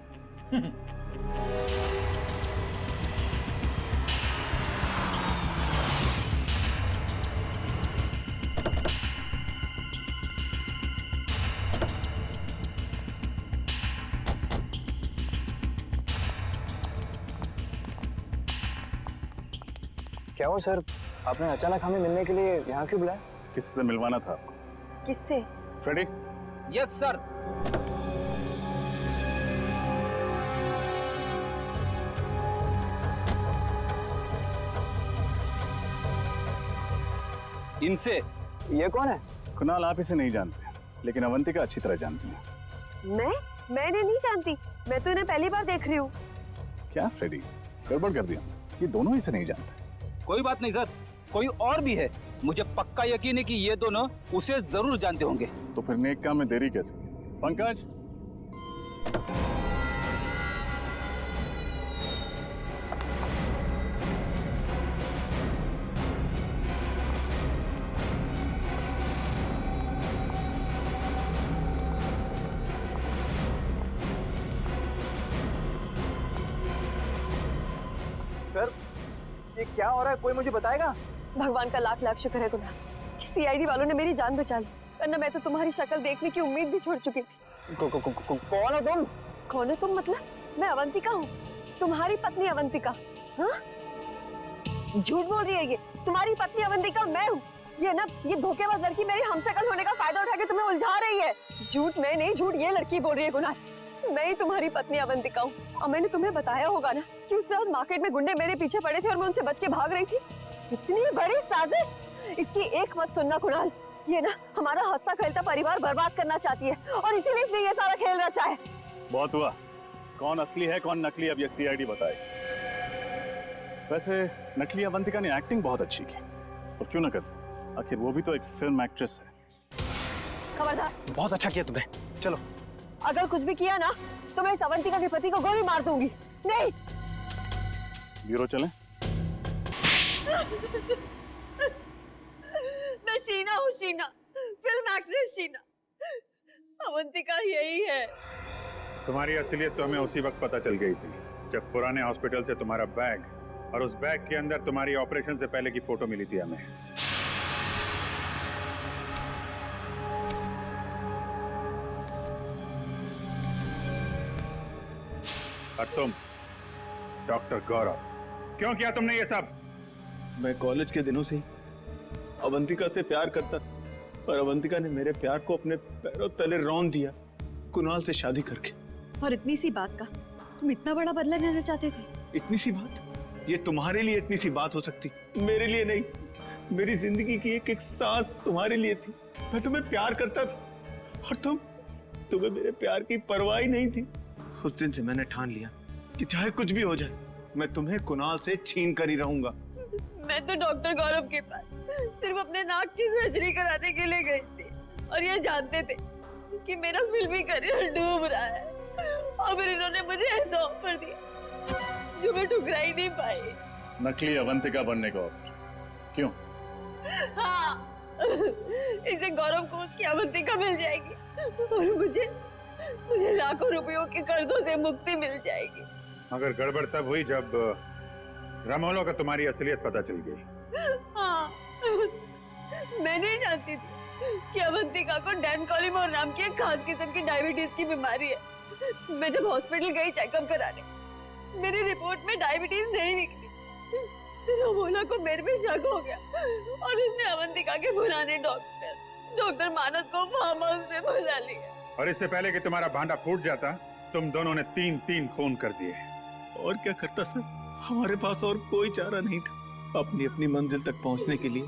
क्या हो सर, आपने अचानक हमें मिलने के लिए यहाँ क्यों बुलाया? किससे मिलवाना था आपको? किससे? फ्रेडी? Yes sir. इनसे? ये कौन है? कुणाल, आप इसे नहीं जानते, लेकिन अवंतिका अच्छी तरह जानती है। मैंने नहीं जानती। मैं तो इन्हें पहली बार देख रही हूँ। क्या फ्रेडी, गड़बड़ कर दिया? ये दोनों इसे नहीं जानते। कोई बात नहीं सर, कोई और भी है। मुझे पक्का यकीन है कि ये दोनों उसे जरूर जानते होंगे। तो फिर नेक काम में देरी कैसे? पंकज, सर, ये क्या हो रहा है, कोई मुझे बताएगा? भगवान का लाख लाख शुक्र है तुम्हारा कि CID वालों ने मेरी जान बचा ली, वरना मैं तो तुम्हारी शक्ल देखने की उम्मीद भी छोड़ चुकी थी। कौन हो तुम? कौन हो तुम मतलब? मैं अवंतिका हूँ, तुम्हारी पत्नी अवंतिका। हाँ, झूठ बोल रही है ये। तुम्हारी पत्नी अवंतिका मैं हूँ। ये ना, ये धोखेबाज लड़की मेरी हमशक्ल होने का फायदा उठा के तुम्हें उलझा रही है। झूठ मैं नहीं, झूठ ये लड़की बोल रही है। गुनाह, मैं ही तुम्हारी पत्नी अवंतिका हूँ। और मैंने तुम्हें बताया होगा ना कि उस रात मार्केट में गुंडे मेरे पीछे पड़े थे और मैं उनसे बच के भाग रही थी। इतनी बड़ी साजिश, इसकी एक मत सुनना कुणाल। ये ना हमारा हंसता खेलता परिवार बर्बाद करना चाहती है और इसीलिए इसने ये सारा खेल रचा है। बहुत हुआ। कौन असली है कौन नकली, अब ये CID बताए। वैसे नकली अवंतिका ने एक्टिंग बहुत अच्छी की, और क्यों ना करती, आखिर वो भी तो एक फिल्म एक्ट्रेस है। खबरदार। बहुत अच्छा किया तुमने, चलो। अगर कुछ भी किया ना तो मैं इस अवंतिका के पति को गोली मार दूंगी। नहीं। ब्यूरो चलें? मैं शीना हूँ, शीना, फिल्म एक्ट्रेस शीना। अवंतिका यही है। तुम्हारी असलियत तो हमें उसी वक्त पता चल गई थी जब पुराने हॉस्पिटल से तुम्हारा बैग और उस बैग के अंदर तुम्हारी ऑपरेशन से पहले की फोटो मिली थी हमें। और तुम डॉक्टर गौरव, क्यों किया तुमने ये सब? मैं कॉलेज के दिनों से ही अवंतिका से प्यार करता था, और अवंतिका ने मेरे प्यार को अपने पैरों तले रौंद दिया कुणाल से शादी करके। और इतनी सी बात का तुम इतना बड़ा बदला लेना चाहते थे? इतनी सी बात? ये तुम्हारे लिए इतनी सी बात हो सकती, मेरे लिए नहीं। मेरी जिंदगी की एक एक सांस तुम्हारे लिए थी। मैं तुम्हें प्यार करता था, और तुम्हें मेरे प्यार की परवाह ही नहीं थी। उस दिन से मैंने ठान लिया कि चाहे कुछ भी हो जाए, मैं तुम्हें कुणाल से छीन कर ही रहूंगा। मैं तो डॉक्टर गौरव के पास सिर्फ अपने नाक की सर्जरी कराने के लिए गई थी, और ये जानते थे कि मेरा फिल्मी करियर डूब रहा है, और फिर इन्होंने मुझे ऐसा ऑफर दिया जो मैं ठुकरा ही नहीं पाई। नकली अवंतिका बनने का ऑफर? क्यों? हाँ, इससे गौरव को उसकी अवंतिका मिल जाएगी, और मुझे लाखों रुपयों के कर्जों से मुक्ति मिल जाएगी। मगर गड़बड़ तब हुई जब रामोलो का तुम्हारी असलियत पता चल गई। हाँ, मैं नहीं जानती थी कि अवंतिका को डैनकोलिमोर नाम की एक खास किस्म की डायबिटीज की बीमारी है। मैं जब हॉस्पिटल गई चेकअप कराने, मेरी रिपोर्ट में डायबिटीज नहीं निकली। रामोला को मेरे पे शक हो गया, और उसने अवंतिका के पुराने डॉक्टर मानस को फार्म हाउस में बुला लिया। और इससे पहले कि तुम्हारा भांडा फूट जाता, तुम दोनों ने 3 खून कर दिए। और क्या करता सर, हमारे पास और कोई चारा नहीं था। अपनी अपनी मंजिल तक पहुंचने के लिए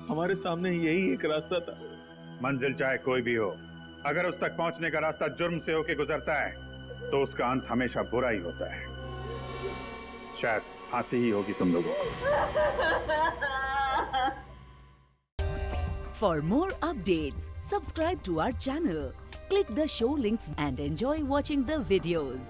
हमारे सामने यही एक रास्ता था। मंजिल चाहे कोई भी हो, अगर उस तक पहुंचने का रास्ता जुर्म से होके गुजरता है, तो उसका अंत हमेशा बुरा ही होता है। शायद फांसी ही होगी तुम लोगों को। For more updates, subscribe to our channel, click the show links and enjoy watching the videos.